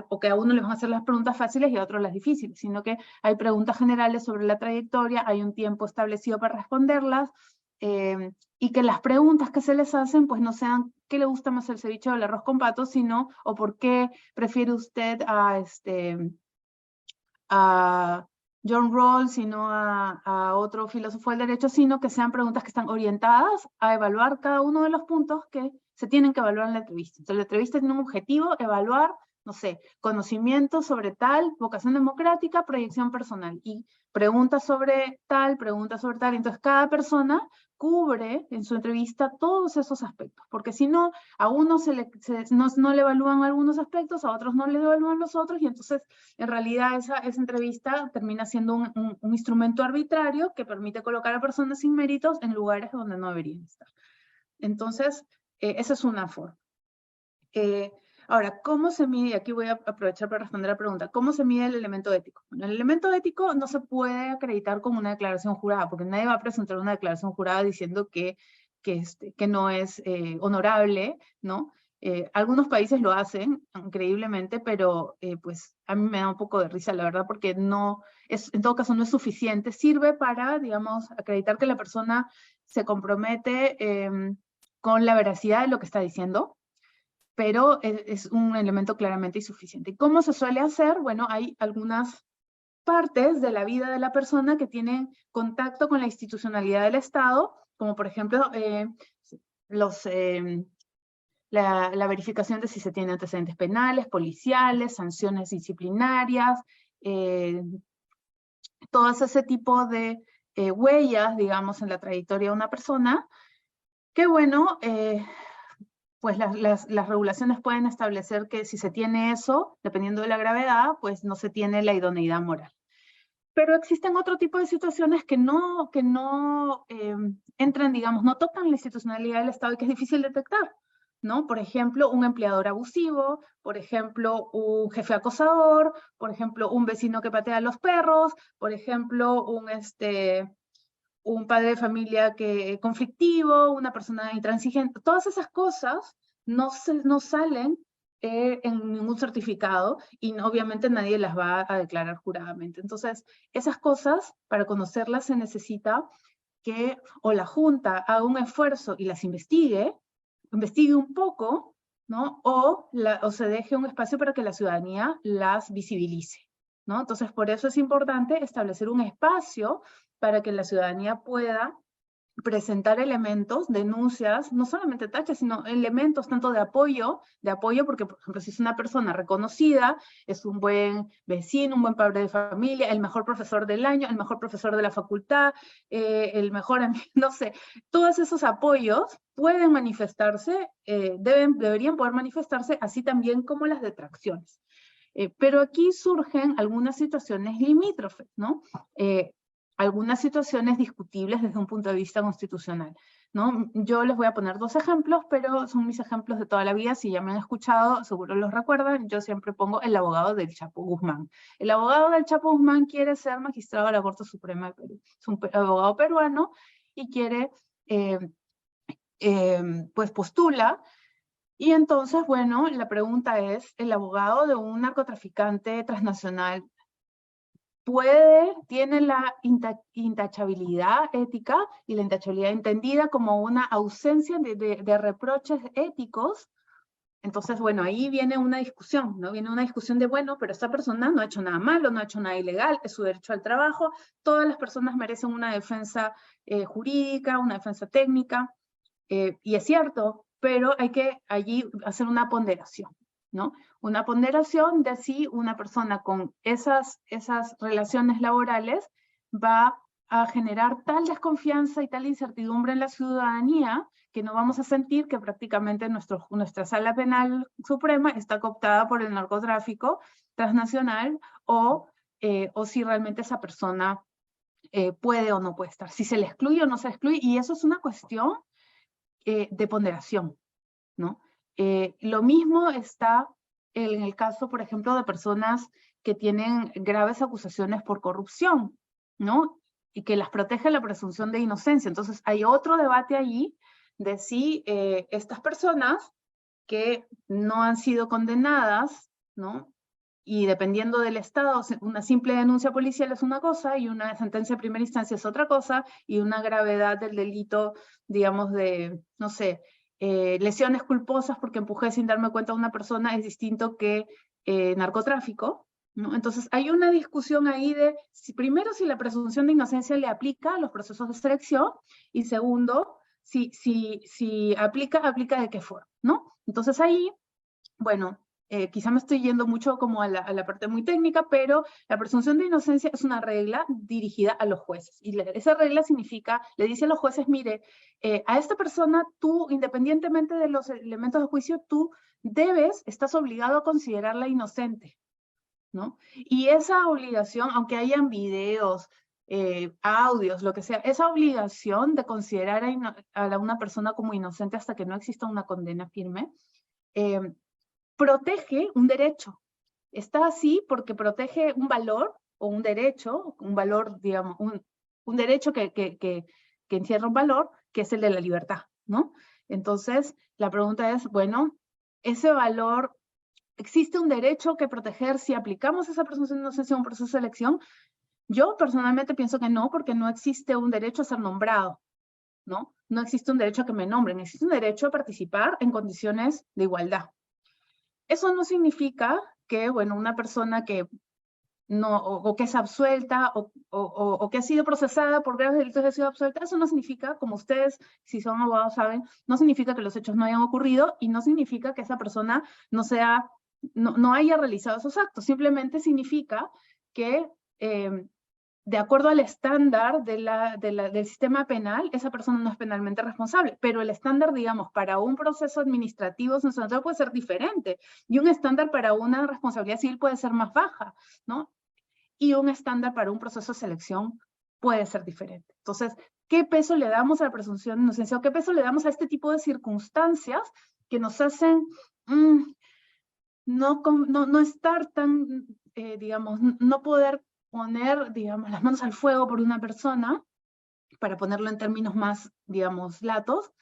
O que a uno le van a hacer las preguntas fáciles y a otro las difíciles, sino que hay preguntas generales sobre la trayectoria, hay un tiempo establecido para responderlas, y que las preguntas que se les hacen pues no sean ¿qué le gusta más el ceviche o el arroz con pato? Sino ¿o por qué prefiere usted a John Rawls sino a otro filósofo del derecho? Sino que sean preguntas que están orientadas a evaluar cada uno de los puntos que se tienen que evaluar en la entrevista. Entonces la entrevista tiene un objetivo, evaluar, no sé, conocimiento sobre tal, vocación democrática, proyección personal, y preguntas sobre tal, entonces cada persona cubre en su entrevista todos esos aspectos, porque si no, a uno no le evalúan algunos aspectos, a otros no le evalúan los otros, y entonces en realidad esa entrevista termina siendo un instrumento arbitrario que permite colocar a personas sin méritos en lugares donde no deberían estar. Entonces, esa es una forma. Ahora, ¿cómo se mide? Y aquí voy a aprovechar para responder la pregunta. ¿Cómo se mide el elemento ético? Bueno, el elemento ético no se puede acreditar como una declaración jurada, porque nadie va a presentar una declaración jurada diciendo que no es honorable, ¿no? Algunos países lo hacen, increíblemente, pero pues a mí me da un poco de risa, la verdad, porque en todo caso no es suficiente. Sirve para, digamos, acreditar que la persona se compromete con la veracidad de lo que está diciendo, pero es un elemento claramente insuficiente. ¿Y cómo se suele hacer? Bueno, hay algunas partes de la vida de la persona que tienen contacto con la institucionalidad del Estado, como por ejemplo la verificación de si se tienen antecedentes penales, policiales, sanciones disciplinarias, todo ese tipo de huellas, digamos, en la trayectoria de una persona, que bueno, pues las regulaciones pueden establecer que si se tiene eso, dependiendo de la gravedad, pues no se tiene la idoneidad moral. Pero existen otro tipo de situaciones que no entran, digamos, no tocan la institucionalidad del Estado y que es difícil detectar, ¿no? Por ejemplo, un empleador abusivo, por ejemplo, un jefe acosador, por ejemplo, un vecino que patea a los perros, por ejemplo, un padre de familia conflictivo, una persona intransigente. Todas esas cosas no salen en ningún certificado y obviamente nadie las va a declarar juradamente. Entonces, esas cosas, para conocerlas se necesita que o la Junta haga un esfuerzo y las investigue un poco, ¿no? O se deje un espacio para que la ciudadanía las visibilice, ¿no? Entonces, por eso es importante establecer un espacio para que la ciudadanía pueda presentar elementos, denuncias, no solamente taches, sino elementos tanto de apoyo, porque, por ejemplo, si es una persona reconocida, es un buen vecino, un buen padre de familia, el mejor profesor del año, el mejor profesor de la facultad, el mejor amigo, no sé, todos esos apoyos pueden manifestarse, deberían poder manifestarse, así también como las detracciones. Pero aquí surgen algunas situaciones limítrofes, ¿no? Algunas situaciones discutibles desde un punto de vista constitucional, ¿no? Yo les voy a poner 2 ejemplos, pero son mis ejemplos de toda la vida. Si ya me han escuchado, seguro los recuerdan. Yo siempre pongo el abogado del Chapo Guzmán. El abogado del Chapo Guzmán quiere ser magistrado de la Corte Suprema de Perú. Es un abogado peruano y quiere, pues postula. Y entonces, bueno, la pregunta es, ¿el abogado de un narcotraficante transnacional tiene la intachabilidad ética y la intachabilidad entendida como una ausencia de reproches éticos? Entonces, bueno, ahí viene una discusión, ¿no? Viene una discusión de, bueno, pero esta persona no ha hecho nada malo, no ha hecho nada ilegal, es su derecho al trabajo, todas las personas merecen una defensa jurídica, una defensa técnica, y es cierto, pero hay que allí hacer una ponderación, ¿no? Una ponderación de si una persona con esas relaciones laborales va a generar tal desconfianza y tal incertidumbre en la ciudadanía que no vamos a sentir que prácticamente nuestra sala penal suprema está cooptada por el narcotráfico transnacional, o si realmente esa persona puede o no puede estar, si se le excluye o no se le excluye, y eso es una cuestión de ponderación, ¿no? Lo mismo está en el caso, por ejemplo, de personas que tienen graves acusaciones por corrupción, ¿no? Y que las protege la presunción de inocencia. Entonces, hay otro debate allí de si estas personas que no han sido condenadas, ¿no? Y dependiendo del estado, una simple denuncia policial es una cosa, y una sentencia de primera instancia es otra cosa, y una gravedad del delito, digamos, de, no sé, lesiones culposas porque empujé sin darme cuenta a una persona es distinto que narcotráfico, ¿no? Entonces hay una discusión ahí de, primero, si la presunción de inocencia le aplica a los procesos de selección, y segundo, si aplica de qué forma, ¿no? Entonces ahí, bueno, quizá me estoy yendo mucho como a la parte muy técnica, pero la presunción de inocencia es una regla dirigida a los jueces. Y esa regla significa, le dice a los jueces, mire, a esta persona tú, independientemente de los elementos de juicio, tú estás obligado a considerarla inocente, ¿no? Y esa obligación, aunque hayan videos, audios, lo que sea, esa obligación de considerar a una persona como inocente hasta que no exista una condena firme, protege un derecho. Está así porque protege un valor o un derecho, un valor, digamos, un derecho que encierra un valor, que es el de la libertad, ¿no? Entonces, la pregunta es, bueno, ese valor, ¿existe un derecho que proteger si aplicamos esa presunción de inocencia a un proceso de elección? Yo personalmente pienso que no, porque no existe un derecho a ser nombrado, ¿no? No existe un derecho a que me nombren, existe un derecho a participar en condiciones de igualdad. Eso no significa que, bueno, una persona que no, o que es absuelta, o que ha sido procesada por graves delitos y ha sido absuelta, eso no significa, como ustedes, si son abogados saben, no significa que los hechos no hayan ocurrido, y no significa que esa persona no haya realizado esos actos. Simplemente significa que, de acuerdo al estándar del sistema penal, esa persona no es penalmente responsable, pero el estándar, digamos, para un proceso administrativo sancionatorio puede ser diferente, y un estándar para una responsabilidad civil puede ser más baja, ¿no? Y un estándar para un proceso de selección puede ser diferente. Entonces, ¿qué peso le damos a la presunción de inocencia? ¿O qué peso le damos a este tipo de circunstancias que nos hacen no estar tan, digamos, no poder poner, digamos, las manos al fuego por una persona, para ponerlo en términos más, digamos, latos?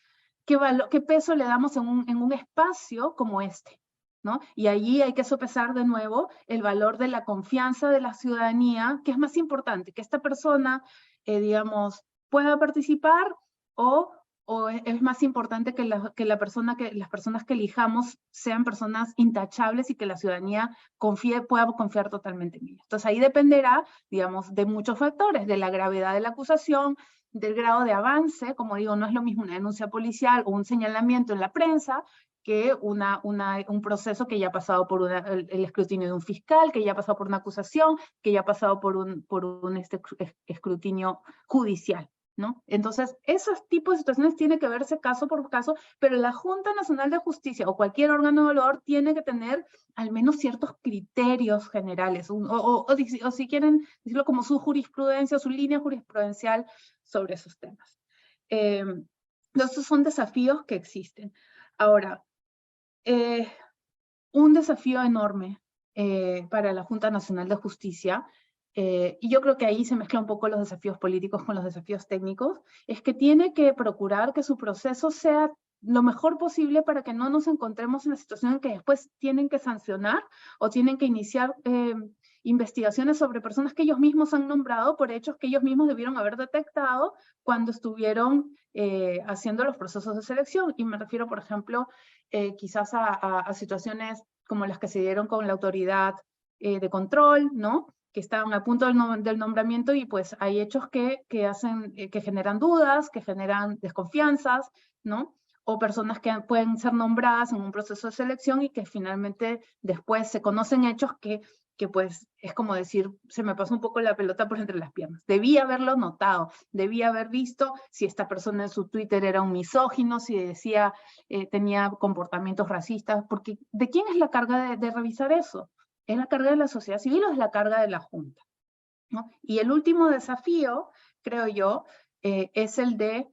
¿Qué peso le damos en un espacio como este, ¿no? Y allí hay que sopesar de nuevo el valor de la confianza de la ciudadanía, que es más importante, que esta persona, digamos, pueda participar, o es más importante que las personas que elijamos sean personas intachables y que la ciudadanía pueda confiar totalmente en ellas. Entonces ahí dependerá, digamos, de muchos factores, de la gravedad de la acusación, del grado de avance. Como digo, no es lo mismo una denuncia policial o un señalamiento en la prensa que un proceso que ya ha pasado por el escrutinio de un fiscal, que ya ha pasado por una acusación, que ya ha pasado por un escrutinio judicial, ¿no? Entonces, esos tipos de situaciones tienen que verse caso por caso, pero la Junta Nacional de Justicia o cualquier órgano evaluador tiene que tener al menos ciertos criterios generales, o si quieren decirlo como su jurisprudencia, su línea jurisprudencial sobre esos temas. Estos son desafíos que existen. Ahora, un desafío enorme para la Junta Nacional de Justicia, y yo creo que ahí se mezclan un poco los desafíos políticos con los desafíos técnicos, es que tiene que procurar que su proceso sea lo mejor posible para que no nos encontremos en la situación en que después tienen que sancionar o tienen que iniciar investigaciones sobre personas que ellos mismos han nombrado por hechos que ellos mismos debieron haber detectado cuando estuvieron haciendo los procesos de selección. Y me refiero, por ejemplo, quizás a situaciones como las que se dieron con la autoridad de control, ¿no? Que estaban a punto del nombramiento, y pues hay hechos que generan dudas, que generan desconfianzas, ¿no? O personas que pueden ser nombradas en un proceso de selección y que finalmente después se conocen hechos que pues es como decir, se me pasó un poco la pelota por entre las piernas. Debí haberlo notado, debí haber visto si esta persona en su Twitter era un misógino, si decía, tenía comportamientos racistas, porque ¿de quién es la carga de revisar eso? ¿Es la carga de la sociedad civil o es la carga de la Junta? ¿no? Y el último desafío, creo yo, es el de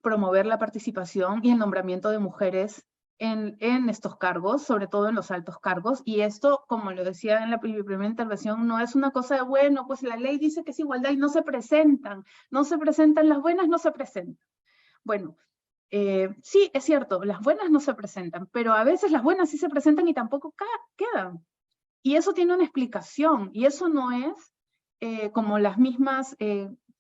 promover la participación y el nombramiento de mujeres en estos cargos, sobre todo en los altos cargos. Y esto, como lo decía en la primera intervención, no es una cosa de, bueno, pues la ley dice que es igualdad y no se presentan las buenas, no se presentan. Bueno, sí, es cierto, las buenas no se presentan, pero a veces las buenas sí se presentan y tampoco quedan. Y eso tiene una explicación, y eso no es como las mismas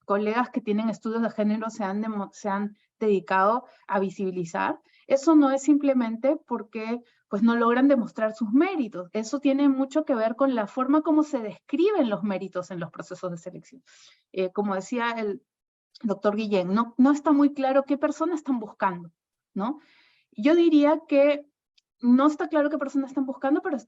colegas que tienen estudios de género se han dedicado a visibilizar. Eso no es simplemente porque pues, no logran demostrar sus méritos. Eso tiene mucho que ver con la forma como se describen los méritos en los procesos de selección. Como decía el doctor Guillén, no está muy claro qué personas están buscando, ¿no? Yo diría que no está claro qué personas están buscando, pero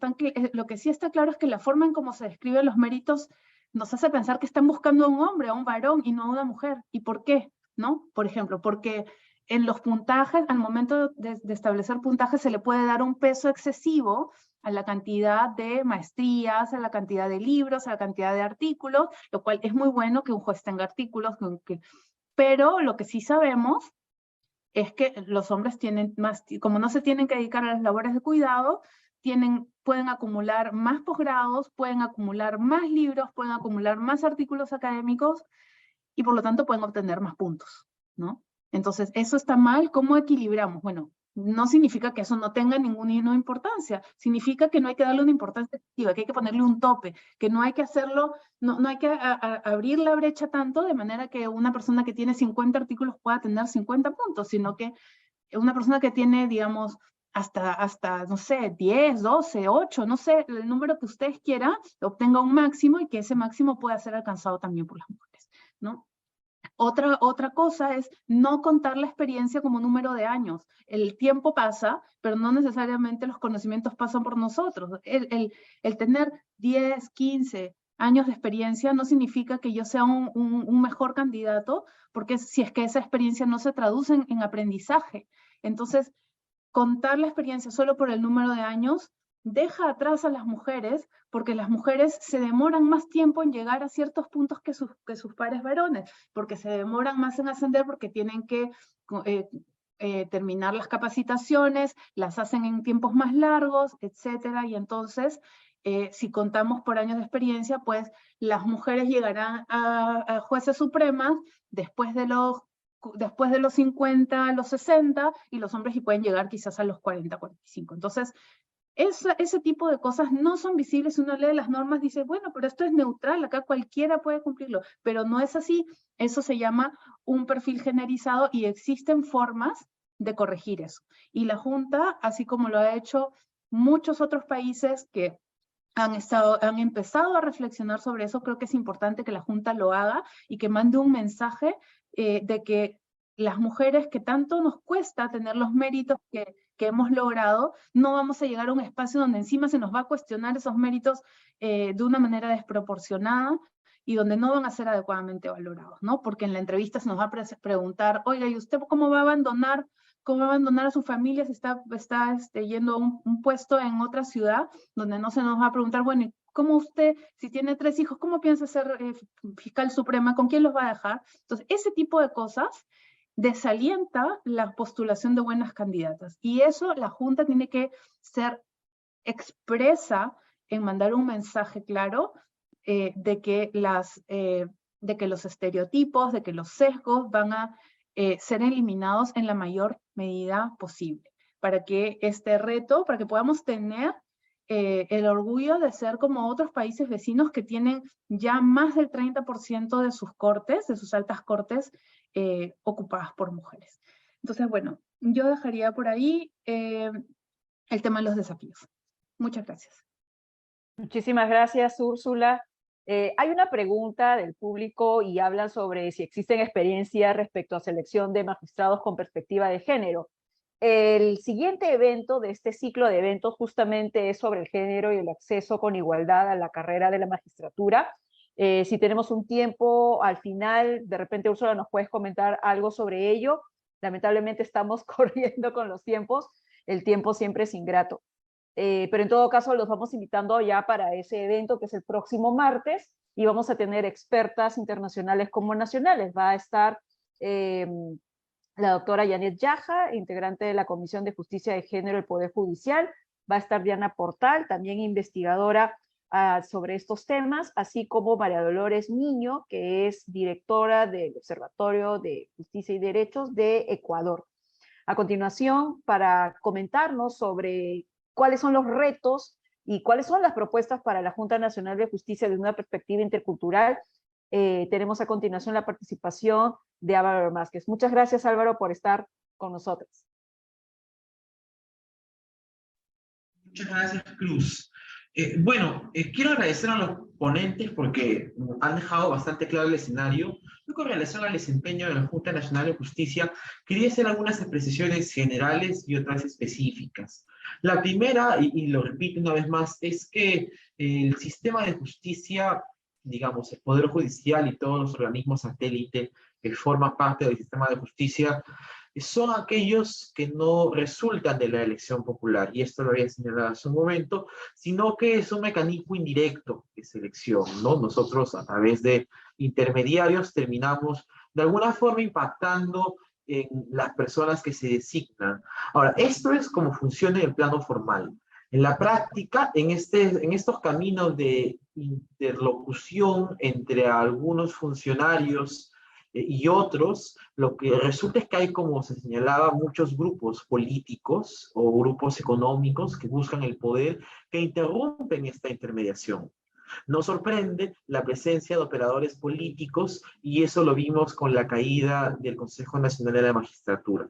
lo que sí está claro es que la forma en cómo se describen los méritos nos hace pensar que están buscando a un hombre, a un varón, y no a una mujer. ¿Y por qué? ¿No? Por ejemplo, porque en los puntajes, al momento de establecer puntajes, se le puede dar un peso excesivo a la cantidad de maestrías, a la cantidad de libros, a la cantidad de artículos, lo cual es muy bueno que un juez tenga artículos, pero lo que sí sabemos es que los hombres tienen más, como no se tienen que dedicar a las labores de cuidado, pueden acumular más posgrados, pueden acumular más libros, pueden acumular más artículos académicos y por lo tanto pueden obtener más puntos, ¿no? Entonces, ¿eso está mal? ¿Cómo equilibramos? Bueno, no significa que eso no tenga ninguna importancia, significa que no hay que darle una importancia efectiva, que hay que ponerle un tope, que no hay que hacerlo, no hay que abrir la brecha tanto de manera que una persona que tiene 50 artículos pueda tener 50 puntos, sino que una persona que tiene, digamos, hasta, no sé, 10, 12, 8, no sé, el número que ustedes quieran, obtenga un máximo y que ese máximo pueda ser alcanzado también por las mujeres, ¿no? Otra cosa es no contar la experiencia como número de años. El tiempo pasa, pero no necesariamente los conocimientos pasan por nosotros. El tener 10, 15 años de experiencia no significa que yo sea un mejor candidato, porque si es que esa experiencia no se traduce en aprendizaje. Entonces, contar la experiencia solo por el número de años deja atrás a las mujeres, porque las mujeres se demoran más tiempo en llegar a ciertos puntos que sus pares varones, porque se demoran más en ascender, porque tienen que terminar las capacitaciones, las hacen en tiempos más largos, etcétera, y entonces, si contamos por años de experiencia, pues las mujeres llegarán a jueces supremas después de los 50, a los 60, y los hombres sí pueden llegar quizás a los 40, 45. Entonces, ese tipo de cosas no son visibles. Si uno lee las normas, dice, bueno, pero esto es neutral, acá cualquiera puede cumplirlo, pero no es así. Eso se llama un perfil generalizado y existen formas de corregir eso. Y la Junta, así como lo ha hecho muchos otros países que han empezado a reflexionar sobre eso, creo que es importante que la Junta lo haga y que mande un mensaje de que las mujeres, que tanto nos cuesta tener los méritos que hemos logrado, no vamos a llegar a un espacio donde encima se nos va a cuestionar esos méritos de una manera desproporcionada y donde no van a ser adecuadamente valorados, ¿no? Porque en la entrevista se nos va a preguntar, oiga, ¿y usted cómo va a abandonar a su familia si está yendo a un puesto en otra ciudad, donde no se nos va a preguntar, bueno, ¿y cómo usted, si tiene 3 hijos, cómo piensa ser fiscal suprema? ¿Con quién los va a dejar? Entonces, ese tipo de cosas desalienta la postulación de buenas candidatas. Y eso la Junta tiene que ser expresa en mandar un mensaje claro de que los estereotipos, de que los sesgos van a ser eliminados en la mayor medida posible, para que para que podamos tener el orgullo de ser como otros países vecinos que tienen ya más del 30% de sus cortes, de sus altas cortes, ocupadas por mujeres. Entonces, bueno, yo dejaría por ahí el tema de los desafíos. Muchas gracias. Muchísimas gracias, Úrsula. Hay una pregunta del público y hablan sobre si existen experiencias respecto a selección de magistrados con perspectiva de género. El siguiente evento de este ciclo de eventos justamente es sobre el género y el acceso con igualdad a la carrera de la magistratura. Si tenemos un tiempo al final, de repente Úrsula nos puedes comentar algo sobre ello. Lamentablemente estamos corriendo con los tiempos, el tiempo siempre es ingrato. pero en todo caso los vamos invitando ya para ese evento que es el próximo martes, y vamos a tener expertas internacionales como nacionales. Va a estar la doctora Janet Yaja, integrante de la Comisión de Justicia de Género del Poder Judicial. Va a estar Diana Portal, también investigadora sobre estos temas, así como María Dolores Niño, que es directora del Observatorio de Justicia y Derechos de Ecuador. A continuación, para comentarnos sobre cuáles son los retos y cuáles son las propuestas para la Junta Nacional de Justicia desde una perspectiva intercultural, tenemos a continuación la participación de Álvaro Másquez. Muchas gracias, Álvaro, por estar con nosotros. Muchas gracias, Cruz. Quiero agradecer a los ponentes porque han dejado bastante claro el escenario. Yo, con relación al desempeño de la Junta Nacional de Justicia, quería hacer algunas apreciaciones generales y otras específicas. La primera, y lo repito una vez más, es que el sistema de justicia, digamos, el Poder Judicial y todos los organismos satélite que forman parte del sistema de justicia, son aquellos que no resultan de la elección popular, y esto lo había señalado hace un momento, sino que es un mecanismo indirecto de selección, ¿no? Nosotros, a través de intermediarios, terminamos de alguna forma impactando en las personas que se designan. Ahora, esto es como funciona en el plano formal. En la práctica, en estos caminos de interlocución entre algunos funcionarios y otros, lo que resulta es que hay, como se señalaba, muchos grupos políticos o grupos económicos que buscan el poder, que interrumpen esta intermediación. No sorprende la presencia de operadores políticos, y eso lo vimos con la caída del Consejo Nacional de la Magistratura.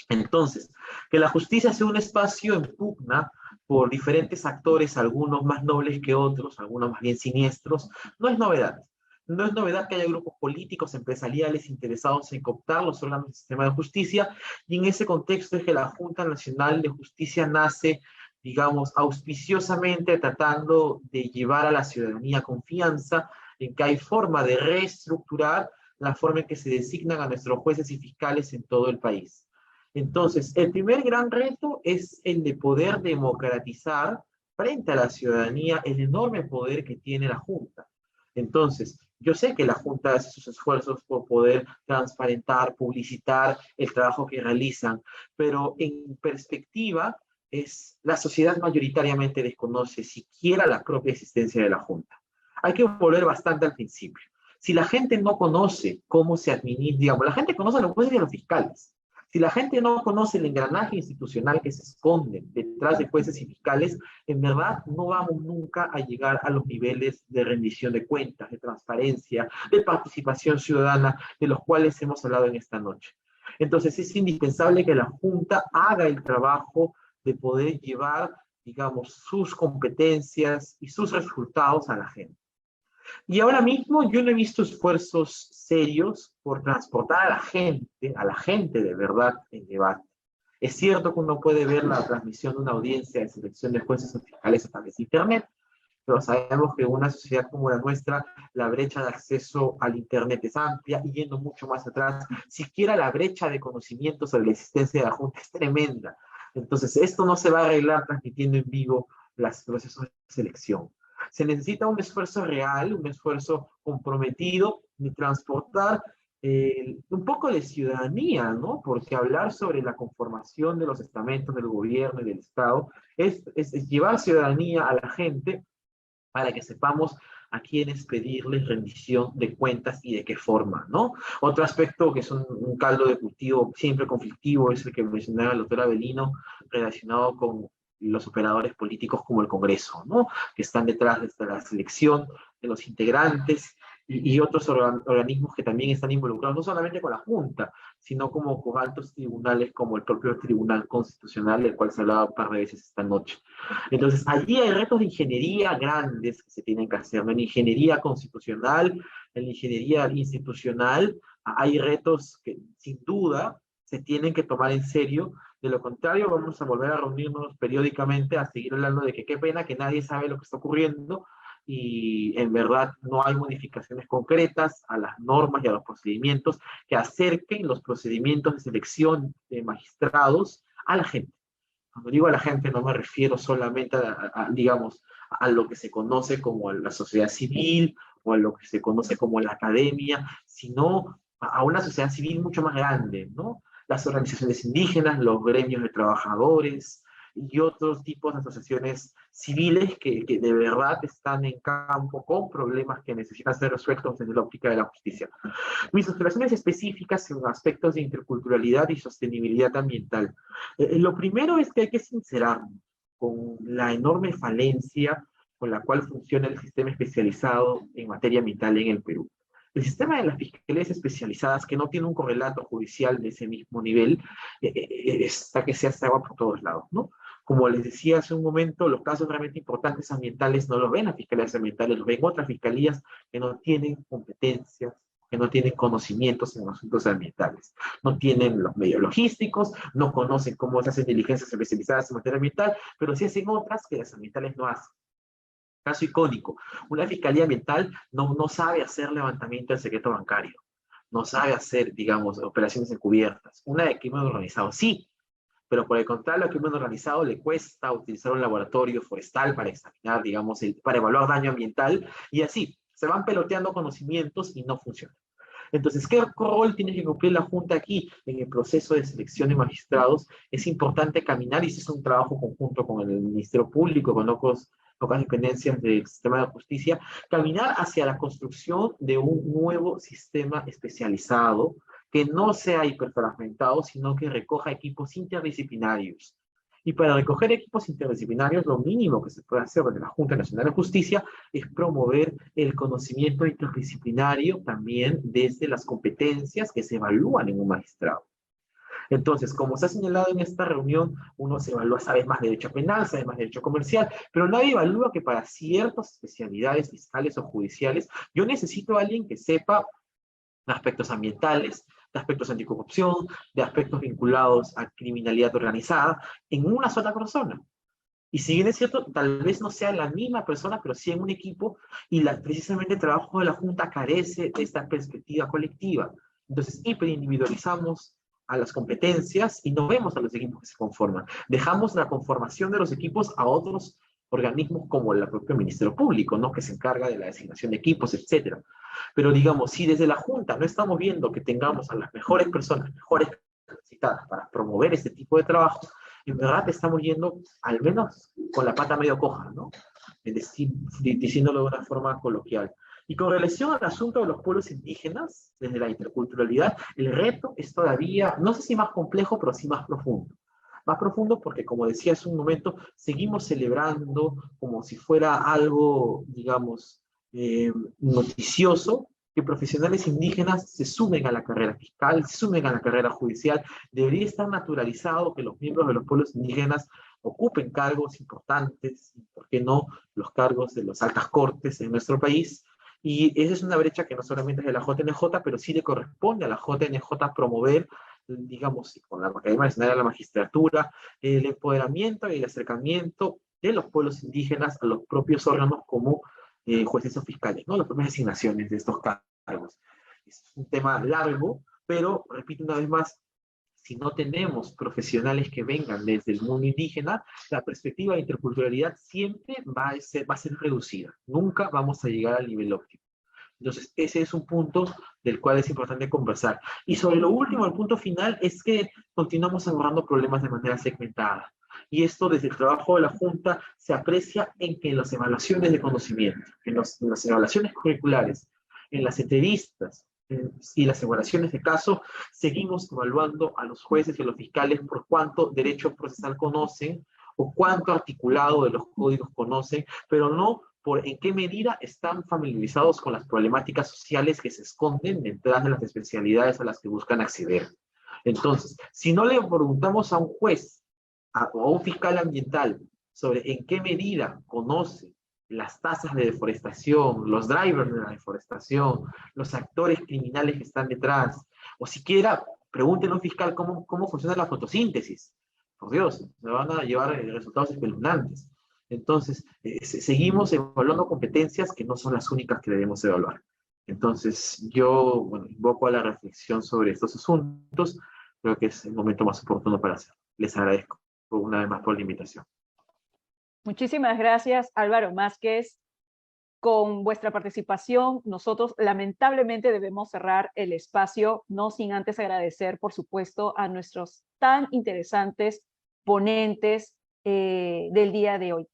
Entonces, que la justicia sea un espacio en pugna por diferentes actores, algunos más nobles que otros, algunos más bien siniestros, no es novedad. No es novedad que haya grupos políticos, empresariales interesados en cooptar los órganos del sistema de justicia, y en ese contexto es que la Junta Nacional de Justicia nace, digamos, auspiciosamente, tratando de llevar a la ciudadanía confianza en que hay forma de reestructurar la forma en que se designan a nuestros jueces y fiscales en todo el país. Entonces, el primer gran reto es el de poder democratizar frente a la ciudadanía el enorme poder que tiene la Junta. Entonces, yo sé que la Junta hace sus esfuerzos por poder transparentar, publicitar el trabajo que realizan, pero en perspectiva, la sociedad mayoritariamente desconoce siquiera la propia existencia de la Junta. Hay que volver bastante al principio. Si la gente no conoce cómo se administra, digamos, la gente conoce a los jueces y a los fiscales. Si la gente no conoce el engranaje institucional que se esconde detrás de jueces y fiscales, en verdad no vamos nunca a llegar a los niveles de rendición de cuentas, de transparencia, de participación ciudadana, de los cuales hemos hablado en esta noche. Entonces es indispensable que la Junta haga el trabajo de poder llevar, digamos, sus competencias y sus resultados a la gente. Y ahora mismo yo no he visto esfuerzos serios por transportar a la gente de verdad en debate. Es cierto que uno puede ver la transmisión de una audiencia de selección de jueces o fiscales a través de Internet, pero sabemos que en una sociedad como la nuestra, la brecha de acceso al Internet es amplia, y yendo mucho más atrás, siquiera la brecha de conocimiento sobre la existencia de la Junta es tremenda. Entonces, esto no se va a arreglar transmitiendo en vivo los procesos de selección. Se necesita un esfuerzo real, un esfuerzo comprometido de transportar un poco de ciudadanía, ¿no? Porque hablar sobre la conformación de los estamentos del gobierno y del Estado es llevar ciudadanía a la gente para que sepamos a quiénes pedirles rendición de cuentas y de qué forma, ¿no? Otro aspecto que es un caldo de cultivo siempre conflictivo es el que mencionaba el doctor Avelino, relacionado con los operadores políticos como el Congreso, ¿no? Que están detrás de la selección de los integrantes y otros organismos que también están involucrados, no solamente con la Junta, sino como con altos tribunales como el propio Tribunal Constitucional, del cual se ha hablado un par de veces esta noche. Entonces, allí hay retos de ingeniería grandes que se tienen que hacer, ¿no? En ingeniería constitucional, en ingeniería institucional, hay retos que sin duda se tienen que tomar en serio. De lo contrario, vamos a volver a reunirnos periódicamente a seguir hablando de que qué pena que nadie sabe lo que está ocurriendo, y en verdad no hay modificaciones concretas a las normas y a los procedimientos que acerquen los procedimientos de selección de magistrados a la gente. Cuando digo a la gente no me refiero solamente digamos, a lo que se conoce como la sociedad civil o a lo que se conoce como la academia, sino a una sociedad civil mucho más grande, ¿no? Las organizaciones indígenas, los gremios de trabajadores y otros tipos de asociaciones civiles que de verdad están en campo con problemas que necesitan ser resueltos desde la óptica de la justicia. Mis observaciones específicas en aspectos de interculturalidad y sostenibilidad ambiental. Lo primero es que hay que sincerarnos con la enorme falencia con la cual funciona el sistema especializado en materia ambiental en el Perú. El sistema de las fiscalías especializadas, que no tiene un correlato judicial de ese mismo nivel, está que se hace agua por todos lados, ¿no? Como les decía hace un momento, los casos realmente importantes ambientales no los ven las fiscalías ambientales, los ven otras fiscalías que no tienen competencias, que no tienen conocimientos en asuntos ambientales, no tienen los medios logísticos, no conocen cómo se hacen diligencias especializadas en materia ambiental, pero sí hacen otras que las ambientales no hacen. Caso icónico, una fiscalía ambiental no sabe hacer levantamiento del secreto bancario, no sabe hacer, digamos, operaciones encubiertas. Una de crimen organizado, sí, pero por el contrario, al crimen organizado le cuesta utilizar un laboratorio forestal para examinar, digamos, para evaluar daño ambiental, y así, se van peloteando conocimientos y no funciona. Entonces, ¿qué rol tiene que cumplir la Junta aquí en el proceso de selección de magistrados? Es importante caminar, y eso es un trabajo conjunto con el Ministerio Público, con otras dependencias del sistema de justicia, caminar hacia la construcción de un nuevo sistema especializado que no sea hiperfragmentado, sino que recoja equipos interdisciplinarios. Y para recoger equipos interdisciplinarios, lo mínimo que se puede hacer desde la Junta Nacional de Justicia es promover el conocimiento interdisciplinario también desde las competencias que se evalúan en un magistrado. Entonces, como se ha señalado en esta reunión, uno se evalúa, sabe más derecho penal, sabe más derecho comercial, pero nadie evalúa que para ciertas especialidades fiscales o judiciales, yo necesito a alguien que sepa de aspectos ambientales, de aspectos anticorrupción, de aspectos vinculados a criminalidad organizada, en una sola persona. Y si bien es cierto, tal vez no sea la misma persona, pero sí en un equipo, y precisamente el trabajo de la Junta carece de esta perspectiva colectiva. Entonces, hiperindividualizamos a las competencias y no vemos a los equipos que se conforman. Dejamos la conformación de los equipos a otros organismos como el propio Ministerio Público, ¿no? Que se encarga de la designación de equipos, etc. Pero digamos, si desde la Junta no estamos viendo que tengamos a las mejores personas, mejores capacitadas para promover este tipo de trabajo, en verdad estamos yendo, al menos, con la pata medio coja, ¿no? Diciéndolo de una forma coloquial. Y con relación al asunto de los pueblos indígenas, desde la interculturalidad, el reto es todavía, no sé si más complejo, pero sí más profundo. Más profundo porque, como decía hace un momento, seguimos celebrando como si fuera algo, digamos, noticioso, que profesionales indígenas se sumen a la carrera fiscal, se sumen a la carrera judicial. Debería estar naturalizado que los miembros de los pueblos indígenas ocupen cargos importantes, ¿por qué no los cargos de las altas cortes en nuestro país? Y esa es una brecha que no solamente es de la JNJ, pero sí le corresponde a la JNJ promover, digamos, con la Academia Nacional de la Magistratura, el empoderamiento y el acercamiento de los pueblos indígenas a los propios órganos como jueces o fiscales, ¿no? Las propias asignaciones de estos cargos. Es un tema largo, pero, repito una vez más, si no tenemos profesionales que vengan desde el mundo indígena, la perspectiva de interculturalidad siempre va a ser reducida. Nunca vamos a llegar al nivel óptimo. Entonces, ese es un punto del cual es importante conversar. Y sobre lo último, el punto final, es que continuamos abordando problemas de manera segmentada. Y esto desde el trabajo de la Junta se aprecia en que en las evaluaciones de conocimiento, en las evaluaciones curriculares, en las entrevistas y las evaluaciones de caso, seguimos evaluando a los jueces y a los fiscales por cuánto derecho procesal conocen o cuánto articulado de los códigos conocen, pero no por en qué medida están familiarizados con las problemáticas sociales que se esconden detrás de las especialidades a las que buscan acceder. Entonces, si no le preguntamos a un juez o a un fiscal ambiental sobre en qué medida conoce las tasas de deforestación, los drivers de la deforestación, los actores criminales que están detrás, o siquiera pregúntenle a un fiscal cómo funciona la fotosíntesis. Por Dios, se van a llevar resultados espeluznantes. Entonces, seguimos evaluando competencias que no son las únicas que debemos evaluar. Entonces, yo, bueno, invoco a la reflexión sobre estos asuntos. Creo que es el momento más oportuno para hacerlo. Les agradezco una vez más por la invitación. Muchísimas gracias, Álvaro Másquez. Con vuestra participación, nosotros lamentablemente debemos cerrar el espacio, no sin antes agradecer, por supuesto, a nuestros tan interesantes ponentes del día de hoy.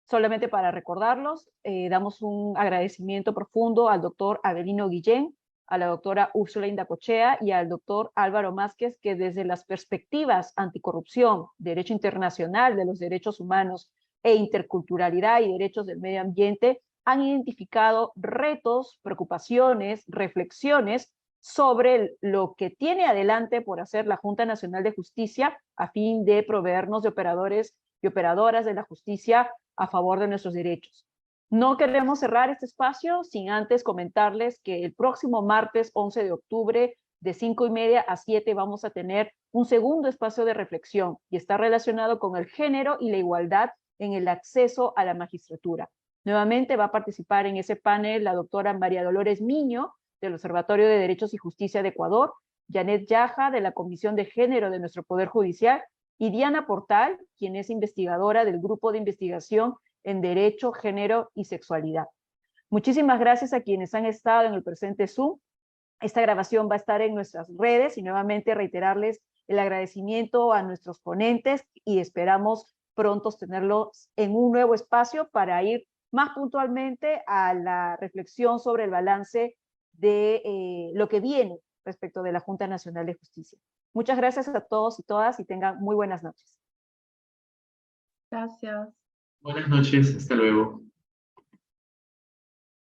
Solamente para recordarlos, damos un agradecimiento profundo al doctor Avelino Guillén, a la doctora Úrsula Indacochea y al doctor Álvaro Másquez, que desde las perspectivas anticorrupción, derecho internacional de los derechos humanos e interculturalidad y derechos del medio ambiente, han identificado retos, preocupaciones, reflexiones sobre lo que tiene adelante por hacer la Junta Nacional de Justicia a fin de proveernos de operadores y operadoras de la justicia a favor de nuestros derechos. No queremos cerrar este espacio sin antes comentarles que el próximo martes 11 de octubre de 5:30 a 7 vamos a tener un segundo espacio de reflexión y está relacionado con el género y la igualdad en el acceso a la magistratura. Nuevamente va a participar en ese panel la doctora María Dolores Miño, del Observatorio de Derechos y Justicia de Ecuador, Janet Yaja, de la Comisión de Género de nuestro Poder Judicial, y Diana Portal, quien es investigadora del Grupo de Investigación en Derecho, Género y Sexualidad. Muchísimas gracias a quienes han estado en el presente Zoom. Esta grabación va a estar en nuestras redes y nuevamente reiterarles el agradecimiento a nuestros ponentes y esperamos pronto tenerlos en un nuevo espacio para ir más puntualmente a la reflexión sobre el balance de lo que viene respecto de la Junta Nacional de Justicia. Muchas gracias a todos y todas y tengan muy buenas noches. Gracias. Buenas noches, hasta luego.